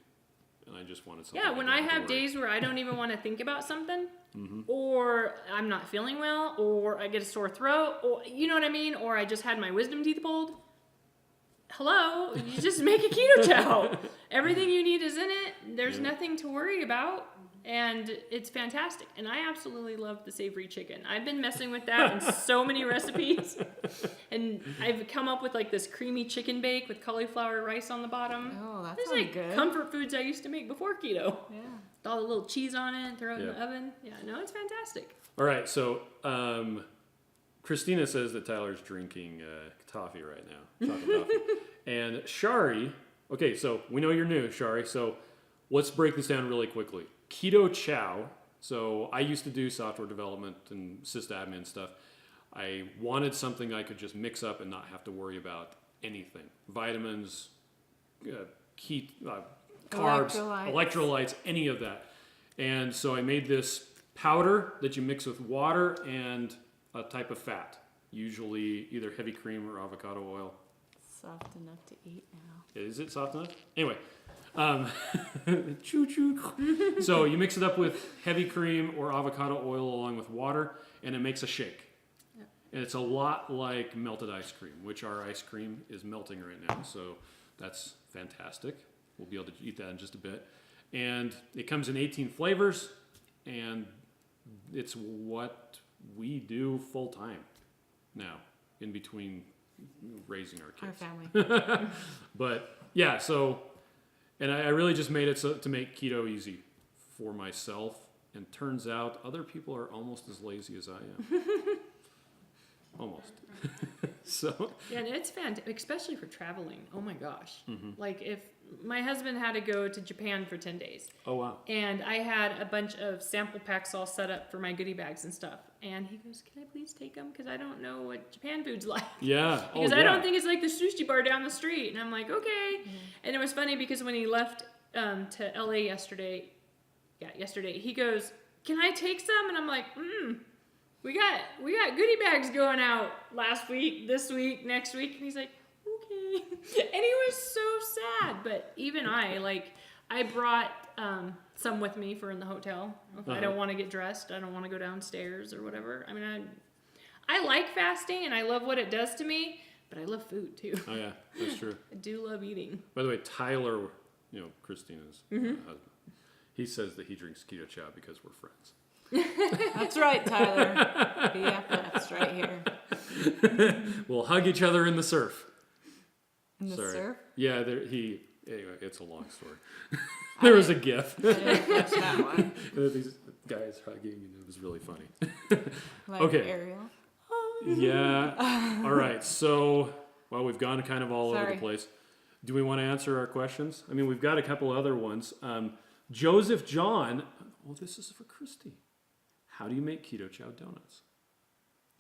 and I just wanted something. Yeah, I when didn't I have to have worry. days where I don't even want to think about something, Mm-hmm. or I'm not feeling well, or I get a sore throat, or you know what I mean, or I just had my wisdom teeth pulled. Hello, you just make a keto chow. Everything you need is in it. There's Yeah. nothing to worry about, and it's fantastic. And I absolutely love the savory chicken. I've been messing with that in so many recipes, and I've come up with like this creamy chicken bake with cauliflower rice on the bottom. Oh, that It's sounds like good. comfort foods I used to make before keto. Yeah. All the little cheese on it, throw it in Yeah. the oven. Yeah, no, it's fantastic. All right, so Christina says that Tyler's drinking toffee right now, chocolate toffee. And Shari, okay, so we know you're new, Shari, so let's break this down really quickly. Keto Chow, so I used to do software development and sysadmin stuff. I wanted something I could just mix up and not have to worry about anything. Vitamins, carbs, electrolytes, any of that. And so I made this powder that you mix with water and a type of fat, usually either heavy cream or avocado oil. Soft enough to eat now. Is it soft enough? Anyway, choo choo. So you mix it up with heavy cream or avocado oil along with water, and it makes a shake. Yep. And it's a lot like melted ice cream, which our ice cream is melting right now. So that's fantastic. We'll be able to eat that in just a bit. And it comes in 18 flavors, and it's what we do full time now, in between raising our Our kids. family. But yeah, so, and I really just made it so to make keto easy for myself. And turns out other people are almost as lazy as I am. Almost. So. Yeah, and it's fantastic, especially for traveling. Oh my gosh. Mm-hmm. Like if my husband had to go to Japan for 10 days. Oh wow. And I had a bunch of sample packs all set up for my goodie bags and stuff. And he goes, "Can I please take them? Because I don't know what Japan food's like." Yeah. Because oh, I yeah. don't think it's like the sushi bar down the street. And I'm like, okay. And it was funny because when he left to LA yesterday, he goes, "Can I take some?" And I'm like, we got goodie bags going out last week, this week, next week. And he's like, okay. And he was so sad. But even I brought some with me for in the hotel. If I don't want to get dressed, I don't want to go downstairs or whatever. I mean, I like fasting and I love what it does to me, but I love food too. Oh yeah, that's true. I do love eating. By the way, Tyler, Christina's husband, he says that he drinks Keto Chow because we're friends. That's right, Tyler. BFFs right here. We'll hug each other in the surf. In the Sorry. surf? Yeah, anyway, it's a long story. There was a GIF. I didn't catch that one. And these guys hugging, and it was really funny. Like Okay. Ariel. Yeah. All right. So, well, we've gone kind of all over Sorry. the place. Do we want to answer our questions? I mean, we've got a couple other ones. Joseph John. Well, this is for Cristy. How do you make Keto Chow donuts?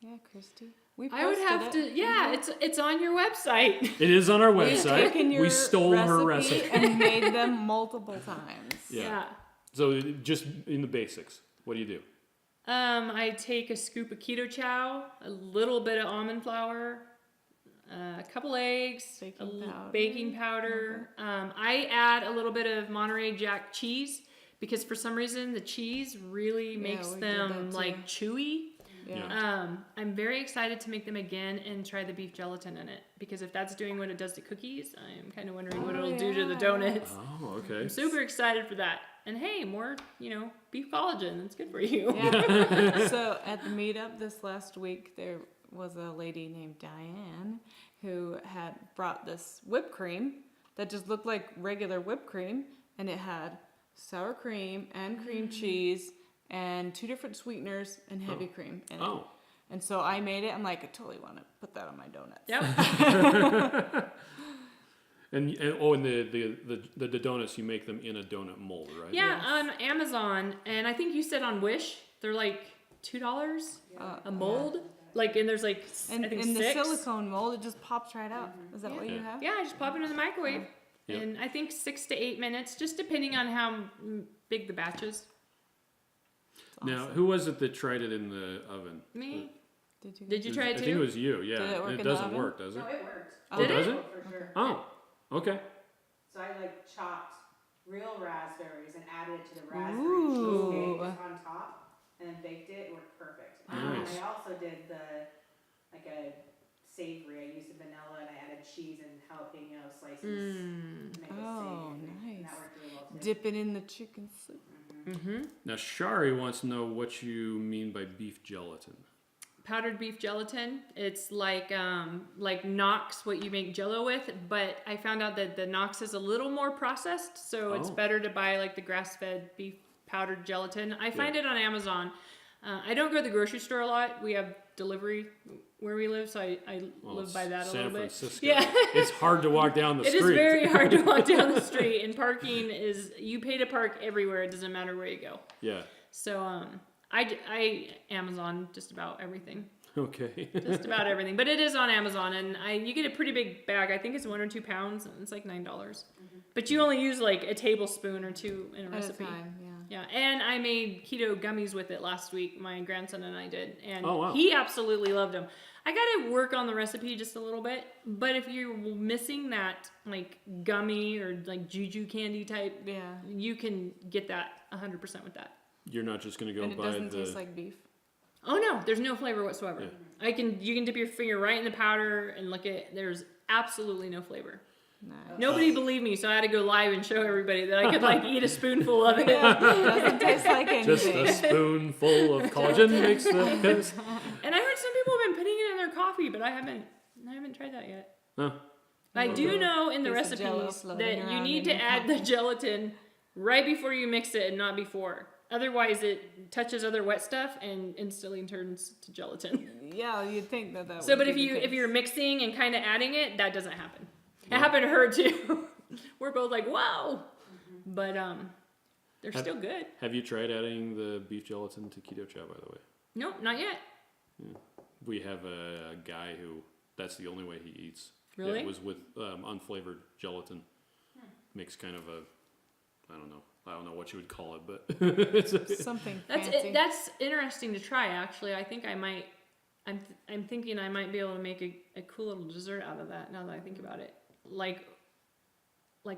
Yeah, Cristy. We I would have posted to, yeah, it's on your website. It is on our We've website. taken your We stole her recipe. and made them multiple times. Yeah. So, just in the basics, what do you do? I take a scoop of Keto Chow, a little bit of almond flour, a couple eggs, baking powder. I add a little bit of Monterey Jack cheese because for some reason the cheese really makes we did them that like chewy. Yeah. I'm very excited to make them again and try the beef gelatin in it because if that's doing what it does to cookies, I'm kind of wondering what it'll do to the donuts. Oh, okay. I'm super excited for that. And hey, more, beef collagen. That's good for you. Yeah. So at the meetup this last week, there was a lady named Diane who had brought this whipped cream that just looked like regular whipped cream, and it had sour cream and cream cheese and 2 different sweeteners and heavy cream in it. Oh. And so I made it. I'm like, I totally want to put that on my donuts. Yep. And the donuts, you make them in a donut mold, right? Yeah, Yes. on Amazon, and I think you said on Wish they're like $2 a mold. Like, and there's like And I think in the 6. silicone mold, it just pops right out. Is that what you have? Yeah, I just pop it in the microwave, Yep. and I think 6 to 8 minutes, just depending on how big the batch is. Now, who was it that tried it in the oven? Me? Did You try it I too? think it was you, yeah. Did it work And in it the doesn't oven? work, does it? No, it worked. Oh, Did does it? it? For sure. Oh, okay. So I like chopped real raspberries and added it to the raspberry Ooh. cheesecake on top, and then baked it. It worked perfect. Nice. And I also did like a savory. I used the vanilla and I added cheese and jalapeno slices to make it Oh, savory. And nice. that worked really well too. Dip it in the chicken soup. Now, Shari wants to know what you mean by beef gelatin. Powdered beef gelatin. It's like Knox, what you make Jello with, but I found out that the Knox is a little more processed, so it's Oh. better to buy like the grass-fed beef powdered gelatin. I find Yeah. it on Amazon. I don't go to the grocery store a lot. We have delivery where we live, so I Well, live it's by that a San little bit. Francisco. Yeah. It's hard to walk down the It street. is very hard to walk down the street, and parking is, you pay to park everywhere. It doesn't matter where you go. Yeah. So I Amazon just about everything. Okay. Just about everything, but it is on Amazon, and you get a pretty big bag. I think it's 1 or 2 pounds, and it's like $9. But you only use like a tablespoon or 2 in a At a recipe. time, yeah. Yeah, and I made keto gummies with it last week. My grandson and I did, and Oh, wow. he absolutely loved them. I gotta work on the recipe just a little bit, but if you're missing that like gummy or like juju candy type, Yeah. you can get that 100% with that. You're not just going to go And it buy doesn't the... taste like beef. Oh no, there's no flavor whatsoever. Yeah. You can dip your finger right in the powder and look at, there's absolutely no flavor. Nice. Nobody believed me, so I had to go live and show everybody that I could like eat a spoonful of it. It doesn't taste like Just anything. a spoonful of collagen makes the piss. And I heard some people have been putting it in their coffee, but I haven't tried that yet. Huh. I do know in the Piece of Jell-O recipes floating that you around need in to your add the gelatin right before you mix it and not before. Otherwise, it touches other wet stuff and instantly turns to gelatin. Yeah, you'd think that So, would but be if the case. you're mixing and kind of adding it, that doesn't happen. It happened to her too. We're both like, wow, but they're still good. Have you tried adding the beef gelatin to Keto Chow, by the way? Nope, not yet. We have a guy who, that's the only way he eats. Really? Yeah, it was with unflavored gelatin. Makes kind of I don't know what you would call it, but it's something That's fancy. that's interesting to try. Actually, I think I might. I'm thinking I might be able to make a cool little dessert out of that. Now that I think about it, like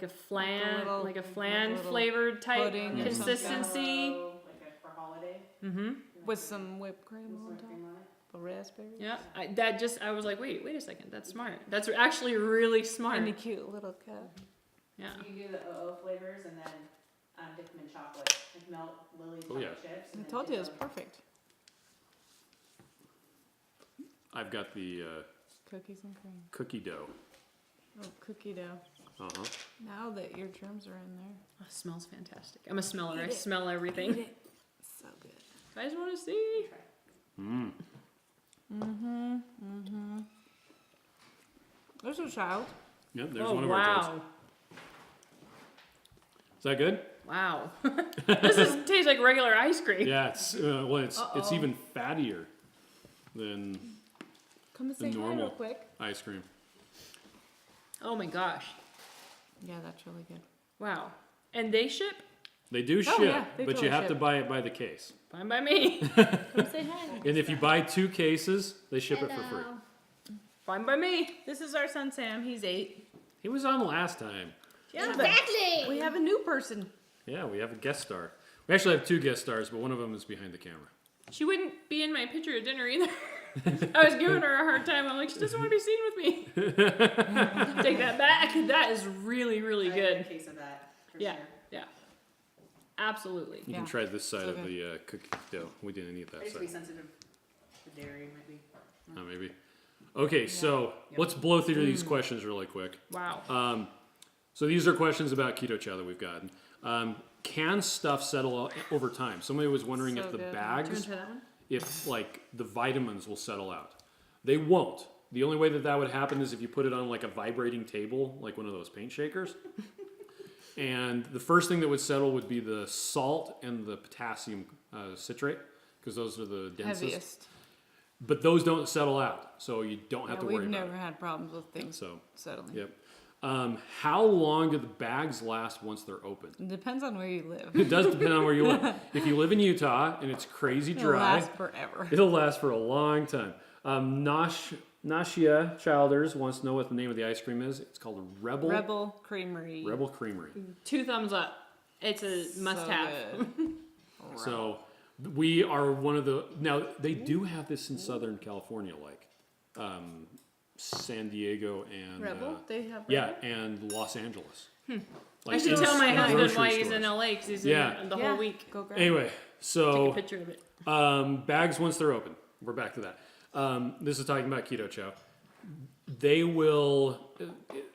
a flan, little- like a like a flan little flavored type pudding or consistency. Jello, like for holiday. Mm-hmm. With some whipped cream With on some top. cream on it. The raspberries. Yeah, I was like, wait a second, that's smart. That's actually really smart. In a cute little cup. Yeah. You can do the OO flavors and then dip them in chocolate. Like melt Lily chocolate chips. I And then told dip you it was them. perfect. I've got the Cookies and cream. cookie dough. Oh, cookie dough. Uh-huh. Now that your germs are in there. Oh, it smells fantastic. I'm a smeller. I Eat it. smell everything. Eat it. So good. I just want to see. Mm. There's a child. Yep, there's Oh one of our toasts. wow. Is that good? Wow. This tastes like regular ice cream. Yeah, it's it's even fattier than Come and say hi normal. real quick. ice cream. Oh my gosh. Yeah, that's really good. Wow. And they ship? They do ship, yeah, they but totally you have to ship. buy it by the case. Fine by me. Come say hi. And if you buy 2 cases, they ship it for free. Fine by me. This is our son Sam. He's 8. He was on last time. Yeah, exactly. We have a new person. Yeah, we have a guest star. We actually have 2 guest stars, but one of them is behind the camera. She wouldn't be in my picture at dinner either. I was giving her a hard time. I'm like, she doesn't want to be seen with me. Take that back. That is really, really I had a good. case of that. For Yeah, Sure. yeah. Absolutely. You Yeah. can try this side So of good. the cookie dough. We didn't eat I that used to be side. sensitive to dairy, might be. Oh, maybe. Okay, so let's blow through these questions really quick. Wow. So these are questions about Keto Chow that we've gotten. Can stuff settle over time? Somebody was wondering So if the good. Do you want bags, to try that one? if like the vitamins will settle out. They won't. The only way that would happen is if you put it on like a vibrating table, like one of those paint shakers. And the first thing that would settle would be the salt and the potassium citrate, because those are the densest. Heaviest. But those don't settle out, so you don't have to We've worry about never had problems with it. things So, settling. yep. How long do the bags last once they're opened? It depends on where you live. It does depend on where you live. If you live in Utah and it's crazy It'll dry, last forever. it'll last for a long time. Nashia Childers wants to know what the name of the ice cream is. It's called Rebel. Rebel Creamery. Rebel Creamery. 2 thumbs up. It's a must-have. So good. So we are one of the. Now they do have this in Southern California, like San Diego and Rebel? They have yeah, Rebel? and Los Angeles. I Like should in- tell my in husband grocery why he's stores. in LA because he's Yeah. in the Yeah, whole week. Go grab Anyway, Take a so picture of it. bags once they're open. We're back to that. This is talking about Keto Chow. They will.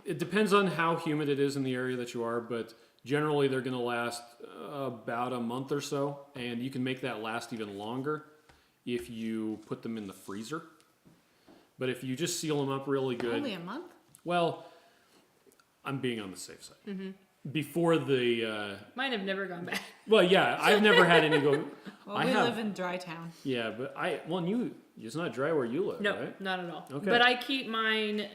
It depends on how humid it is in the area that you are, but generally they're going to last about a month or so, and you can make that last even longer if you put them in the freezer. But if you just seal them up really good, Only a month? well, I'm being on the safe side. Before the Mine have never gone back. well, yeah, I've never had any go. Well, I we have, live in Dry Town. yeah, but it's not dry where you live, No, right? not at all. Okay. But I keep mine,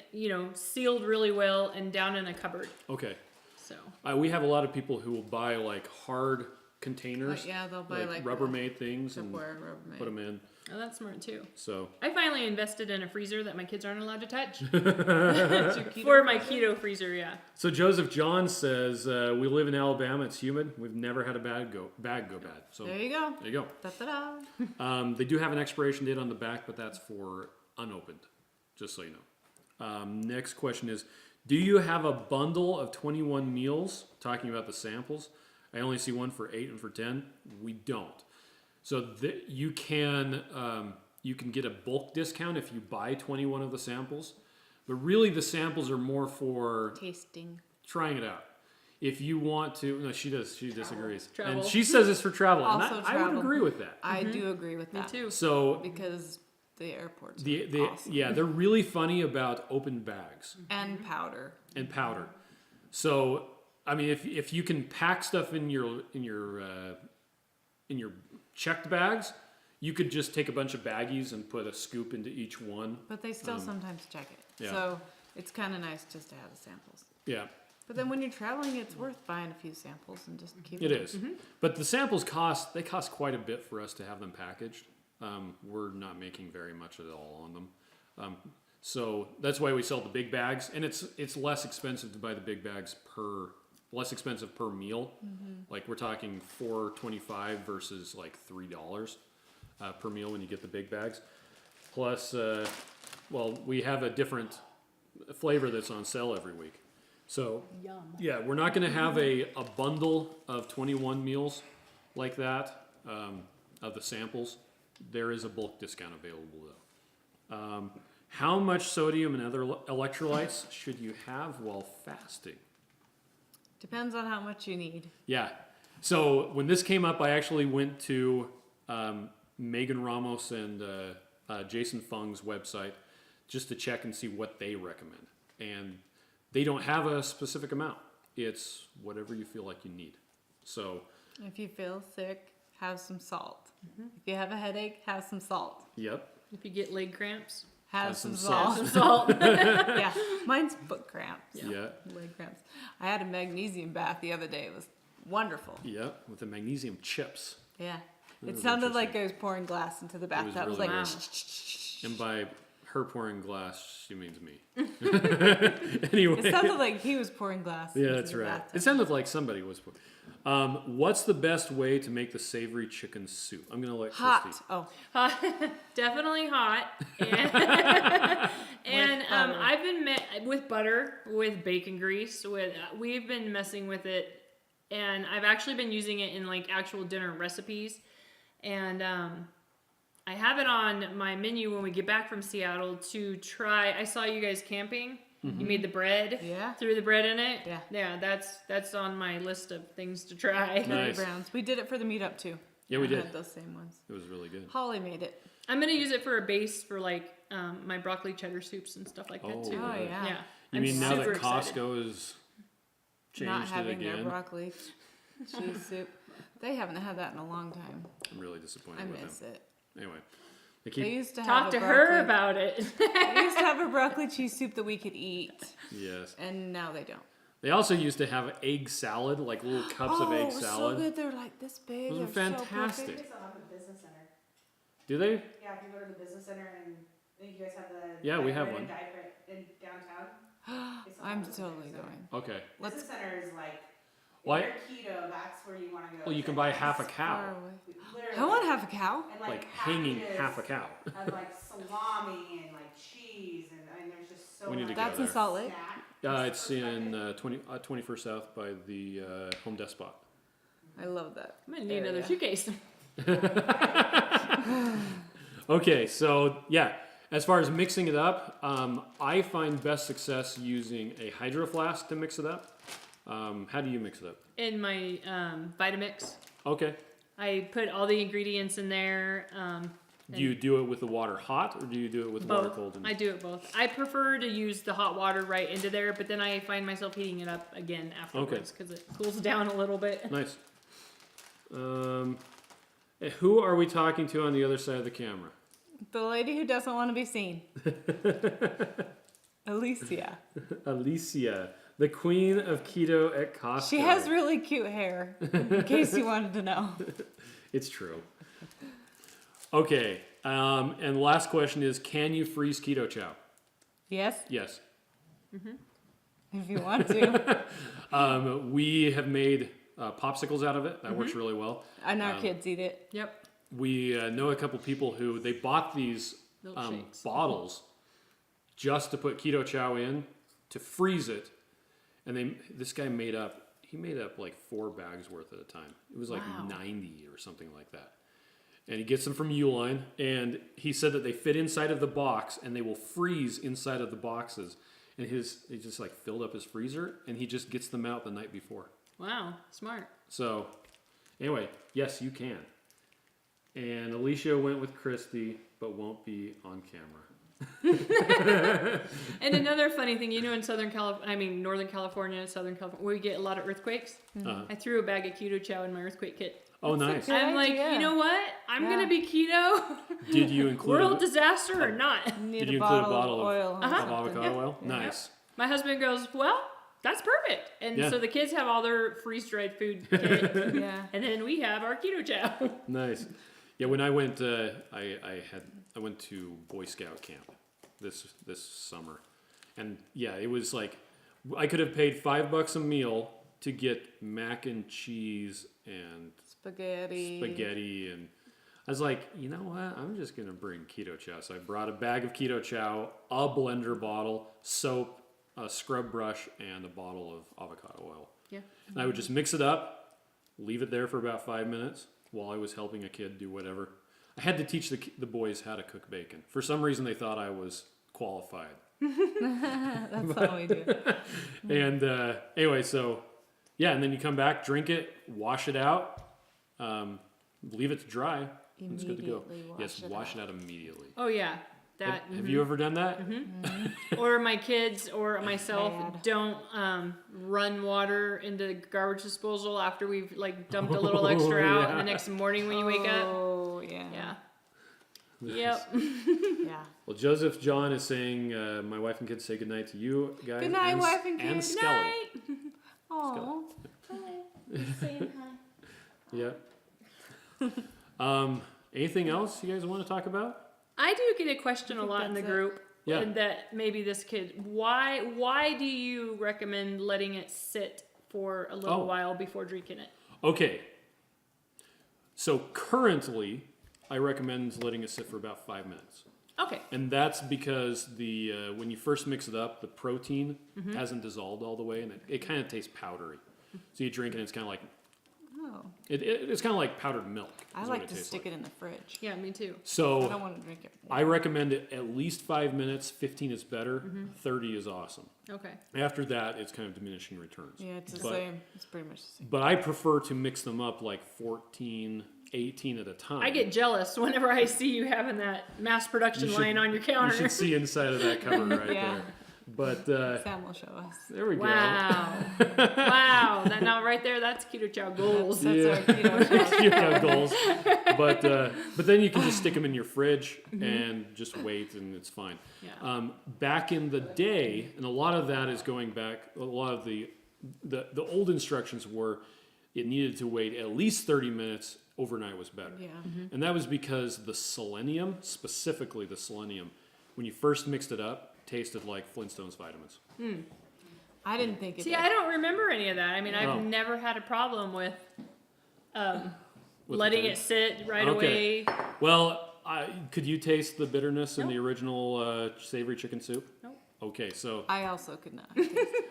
sealed really well and down in a cupboard. Okay. So We have a lot of people who will buy like hard containers, Yeah, they'll buy like Rubbermaid things, and Tupperware, Rubbermaid. put them in. oh, that's smart too. So I finally invested in a freezer that my kids aren't allowed to touch. It's your keto For my freezer? keto freezer, yeah. So Joseph John says we live in Alabama. It's humid. We've never had a bag go bad. So There you go. there you go. Da-da-da. They do have an expiration date on the back, but that's for unopened, just so you know. Next question is, do you have a bundle of 21 meals? Talking about the samples. I only see one for 8 and for 10. We don't. So you can get a bulk discount if you buy 21 of the samples. But really the samples are more for Tasting. trying it out. If you want to, no, she disagrees. Travel. And she says it's for travel. And Also I would travel. agree with that. I do agree with Me that. too. So Because the airport's the awesome. yeah, they're really funny about open bags And powder. and powder. So I mean, if you can pack stuff in your checked bags, you could just take a bunch of baggies and put a scoop into each one. But they still sometimes check it. yeah. So it's kind of nice just to have the samples. Yeah, But then when you're traveling, it's worth buying a few samples and just keep it is. But the samples cost quite a bit for us to have them packaged. We're not making very much at all on them. So that's why we sell the big bags, and it's less expensive to buy the big bags less expensive per meal. Like we're talking $4.25 versus like $3 per meal when you get the big bags. Plus, we have a different flavor that's on sale every week. So Yum. yeah, we're not going to have a bundle of 21 meals like that of the samples. There is a bulk discount available though. How much sodium and other electrolytes should you have while fasting? Depends on how much you need. Yeah. So when this came up, I actually went to Megan Ramos and Jason Fung's website just to check and see what they recommend. And they don't have a specific amount. It's whatever you feel like you need. So, If you feel sick, have some salt. If you have a headache, have some salt. yep. If you get leg cramps, Have some some salt. salt. some salt. Yeah, mine's foot cramps. Yeah. Leg cramps. I had a magnesium bath the other day. It was wonderful. Yep. With the magnesium chips. Yeah. That It was sounded like interesting. I was pouring glass into the bathtub. It was really like, good. And by her pouring glass, she means me. Anyway. it sounded like he was pouring glass. Yeah, into that's the right. bathtub. It sounded like somebody was. What's the best way to make the savory chicken soup? I'm gonna let Hot. Cristy. Oh, Definitely hot. And butter. I've been with butter, with bacon grease. We've been messing with it, and I've actually been using it in like actual dinner recipes. And I have it on my menu when we get back from Seattle to try. I saw you guys camping. You made the bread. Yeah. Threw the bread in it. Yeah. Yeah, that's on my list of things to try. Nice. Curry browns. We did it for the meetup too. Yeah, we I did. had those same ones. It was really good. Holly made it. I'm gonna use it for a base for like my broccoli cheddar soups and stuff like that too. Oh, yeah. Yeah. You I'm mean now that super excited. Costco is changed Not it having their again? broccoli cheese soup. They haven't had that in a long time. I'm really disappointed I with miss them. it. Anyway, They They keep, used to Talk have to a her broccoli. about it. They used to have a broccoli cheese soup that we could eat, yes. and now they don't. They also used to have egg salad, like little cups of egg it was salad. so good. They're like this big. Those are They're so fantastic. They perfect. still have the business center. Do they? Yeah, if you go to the business center and I think you guys have the Yeah, we have bread one. and dye bread in downtown. They still I'm have the totally business center. going. Okay. Business center is like Why- if you're keto, that's where you want to go. Well, you It's can like buy half a Far cow, away. literally, I want to have a cow. and like hanging half a cow. Of like salami and like cheese and there's just so We need to much go That's in there. Salt Lake. snack. It's in 21st South by the Home Depot. I love that. I'm gonna need another area. suitcase. Okay, so yeah, as far as mixing it up, I find best success using a hydro flask to mix it up. How do you mix it up? In my Vitamix, Okay. I put all the ingredients in there. Do you do it with the water hot or do you do it with the water Both. cold? I do it both. I prefer to use the hot water right into there, but then I find myself heating it up again afterwards because it cools down a little bit. Nice. Who are we talking to on the other side of the camera? The lady who doesn't want to be seen. Alicia. Alicia, the queen of keto at Costco. She has really cute hair, in case you wanted to know. It's true. Okay, and the last question is, can you freeze Keto Chow? Yes, Yes. if you want to. We have made popsicles out of it. That works really well. And our kids eat it. Yep. We know a couple people who they bought these Milkshakes. bottles just to put Keto Chow in to freeze it, and this guy made up like 4 bags worth at a time. It was like Wow. 90 or something like that. And he gets them from Uline, and he said that they fit inside of the box and they will freeze inside of the boxes. And he just like filled up his freezer and he just gets them out the night before. Wow, smart. So anyway, yes, you can. And Alicia went with Cristy, but won't be on camera. And another funny thing, in Northern California, Southern California, where we get a lot of earthquakes. I threw a bag of Keto Chow in my earthquake kit. Oh, nice. Good I'm like, idea. you know what? I'm Yeah. gonna be keto. Did you include World disaster or not? Need Did a you include a bottle bottle of oil. or of Uh-huh. avocado something. oil? Yeah. Nice. My husband goes, well, that's perfect. And Yeah. so the kids have all their freeze-dried food kit, Yeah. and then we have our Keto Chow. Nice. Yeah, when I went, I went to Boy Scout camp this summer, and yeah, it was like I could have paid $5 a meal to get mac and cheese and Spaghetti. and I was like, you know what? I'm just gonna bring Keto Chow. So I brought a bag of Keto Chow, a blender bottle, soap, a scrub brush, and a bottle of avocado oil. Yeah. And I would just mix it up, leave it there for about 5 minutes while I was helping a kid do whatever. I had to teach the boys how to cook bacon. For some reason, they thought I was qualified. That's how we do it. And anyway, so yeah, and then you come back, drink it, wash it out, leave it to dry. It's good to go. Immediately Wash it out immediately. Oh yeah, that. Have you ever done that? Or my kids or myself Bad. don't run water into the garbage disposal after we've like dumped a little extra out, and yeah. the next morning when you wake up. Oh, yeah. Yeah. Yep. Yeah. Well, Joseph John is saying, my wife and kids say goodnight to you guys. Good night, and, wife and And kids. Skelly. Night. Oh. Saying hi. Yeah. Anything else you guys want to talk about? I do get a question a think lot in the that's it. group. Yeah. And that maybe this kid, why do you recommend letting it sit for a little Oh. while before drinking it? Okay. So currently, I recommend letting it sit for about 5 minutes. Okay. And that's because when you first mix it up, the protein hasn't dissolved all the way, and it kind of tastes powdery. So you drink it, and it's kind of like Oh. it's kind of like powdered milk. I is what like to tastes stick it in the fridge. Yeah, me too. I So don't want to drink it. I recommend it at least 5 minutes. 15 is better. 30 is awesome. Okay. After that, it's kind of diminishing returns. Yeah, it's the But- same. It's pretty much the same. But I prefer to mix them up like 14, 18 at a time. I get jealous whenever I see you having that mass production You should- line on your You counter. should see inside of that cover right Yeah. there. But Sam will show us. there we go. Wow. Wow. Now right there, that's Keto Chow goals. That's Yeah. our keto chow. You have goals, but then you can just stick them in your fridge and just wait, and it's fine. Yeah. Back in the day, and a lot of that is going back. A lot of the old instructions were it needed to wait at least 30 minutes. Overnight was better, Yeah. and that was because the selenium, specifically the selenium, when you first mixed it up, tasted like Flintstones vitamins. I didn't think it See, did. I don't remember any of that. I mean, I've Oh. never had a problem with With the letting it taste. sit right Okay. away. Well, could you taste the bitterness in the original savory chicken soup? Nope. Okay, so I also could not.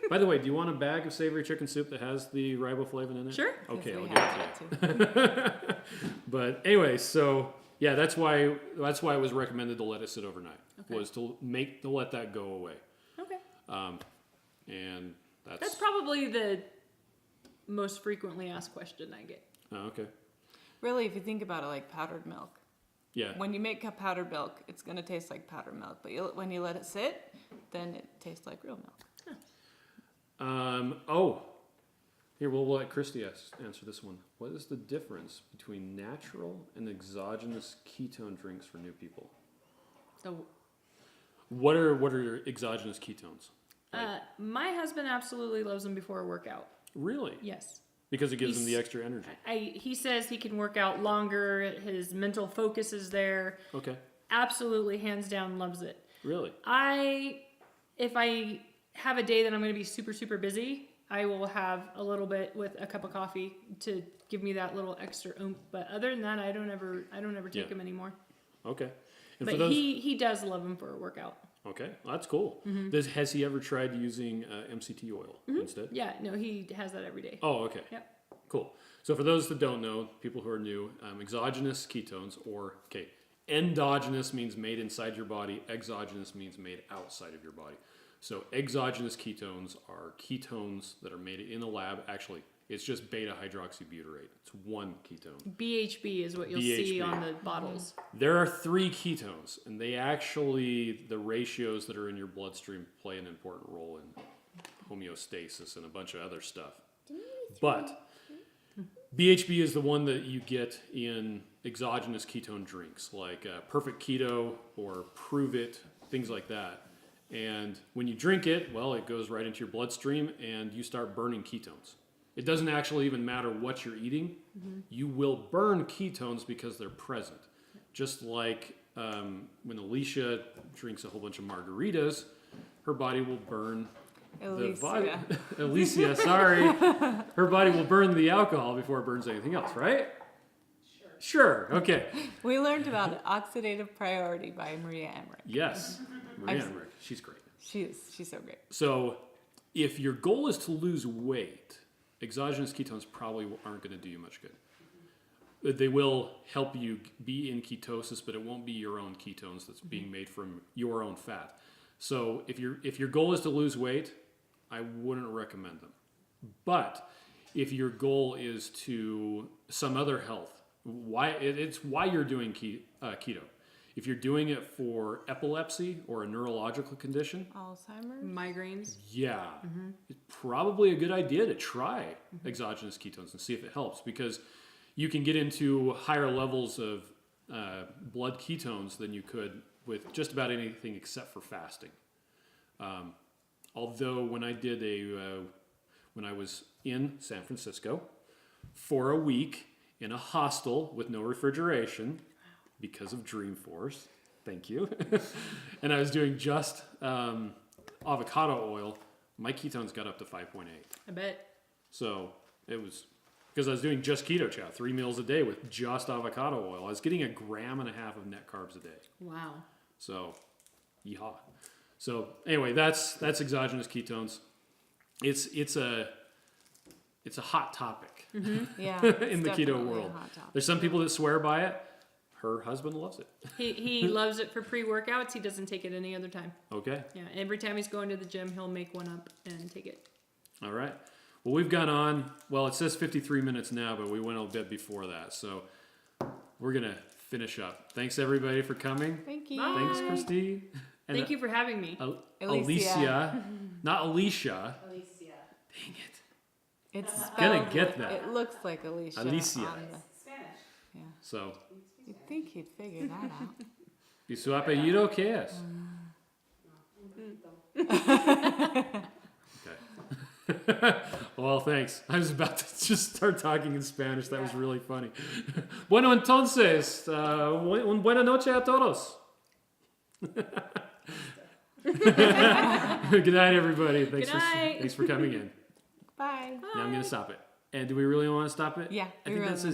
by the way, do you want a bag of savory chicken soup that has the riboflavin in it? Sure. Okay, Yes, I'll we give have it to you. that too. But anyway, so yeah, that's why it was recommended to let it sit overnight. Okay. Was to let that go away, Okay. and That's probably the most frequently asked question I get. oh, okay. Really, if you think about it, like powdered milk. Yeah. When you make powdered milk, it's going to taste like powdered milk. But when you let it sit, then it tastes like real milk. Here, we'll let Cristy answer this one. What is the difference between natural and exogenous ketone drinks for new people? So, What are exogenous ketones? my husband absolutely loves them before a workout. Really? Yes. Because it gives them the He's- extra energy. He says he can work out longer. His mental focus is there. Okay. Absolutely, hands down, loves it. Really? If I have a day that I'm going to be super, super busy, I will have a little bit with a cup of coffee to give me that little extra oomph. But other than that, I don't ever take Yeah. them anymore. Okay. And But for those, he does love them for a workout. okay, well, that's cool. Has he ever tried using MCT oil instead? Yeah, no, he has that every day. Oh, okay. Yep. Cool. So for those that don't know, people who are new, exogenous ketones, or endogenous means made inside your body. Exogenous means made outside of your body. So exogenous ketones are ketones that are made in a lab. Actually, it's just beta hydroxybutyrate. It's one ketone. BHB is what you'll see BHB. on the bottles. There are 3 ketones, and the ratios that are in your bloodstream play an important role in homeostasis and a bunch of other stuff. But BHB is the one that you get in exogenous ketone drinks, like Perfect Keto or Prove It, things like that. And when you drink it, well, it goes right into your bloodstream and you start burning ketones. It doesn't actually even matter what you're eating. You will burn ketones because they're present. Just like when Alicia drinks a whole bunch of margaritas, her body will burn Alicia. Alicia, sorry. Her body will burn the alcohol before it burns anything else, right? Sure. Okay. We learned about oxidative priority by Maria Emmerich. Yes. Maria I've- Emmerich. She's great. She's so great. So if your goal is to lose weight, exogenous ketones probably aren't going to do you much good. They will help you be in ketosis, but it won't be your own ketones that's being made from your own fat. So if your goal is to lose weight, I wouldn't recommend them. But if your goal is to some other health, it's why you're doing keto. If you're doing it for epilepsy or a neurological condition, Alzheimer's? Migraines. yeah, it's probably a good idea to try exogenous ketones and see if it helps, because you can get into higher levels of blood ketones than you could with just about anything except for fasting. Although when I was in San Francisco for a week in a hostel with no refrigeration because of Dreamforce, thank you, and I was doing just avocado oil, my ketones got up to 5.8. I bet. So it was because I was doing just Keto Chow, 3 meals a day with just avocado oil. I was getting 1.5 grams of net carbs a day. Wow. So, yeehaw. So anyway, that's exogenous ketones. It's a hot topic Yeah. in the keto world. There's some people that swear by it. Her husband loves it. He loves it for pre-workouts. He doesn't take it any other time. Okay. Yeah, every time he's going to the gym, he'll make one up and take it. All right. Well, we've gone on. Well, it says 53 minutes now, but we went a bit before that. So we're going to finish up. Thanks, everybody, for coming. Thank you. Bye. Thanks, Cristy. And Thank you for having me. Alicia. Not Alicia. Alicia. Dang it. It's Gonna spelled get like- that. It looks like Alicia. Alicia. on the- Spanish. yeah. So, You'd think he'd figure that out. ¿y su apellido qué es? Okay. Well, thanks. I was about to just start talking in Spanish. That was really funny. Bueno, entonces, buena noche a todos. Good night, everybody. Good night. Thanks for coming in. Bye. Now I'm going to stop it. And do we really want to stop it? Yeah, I we think really that's as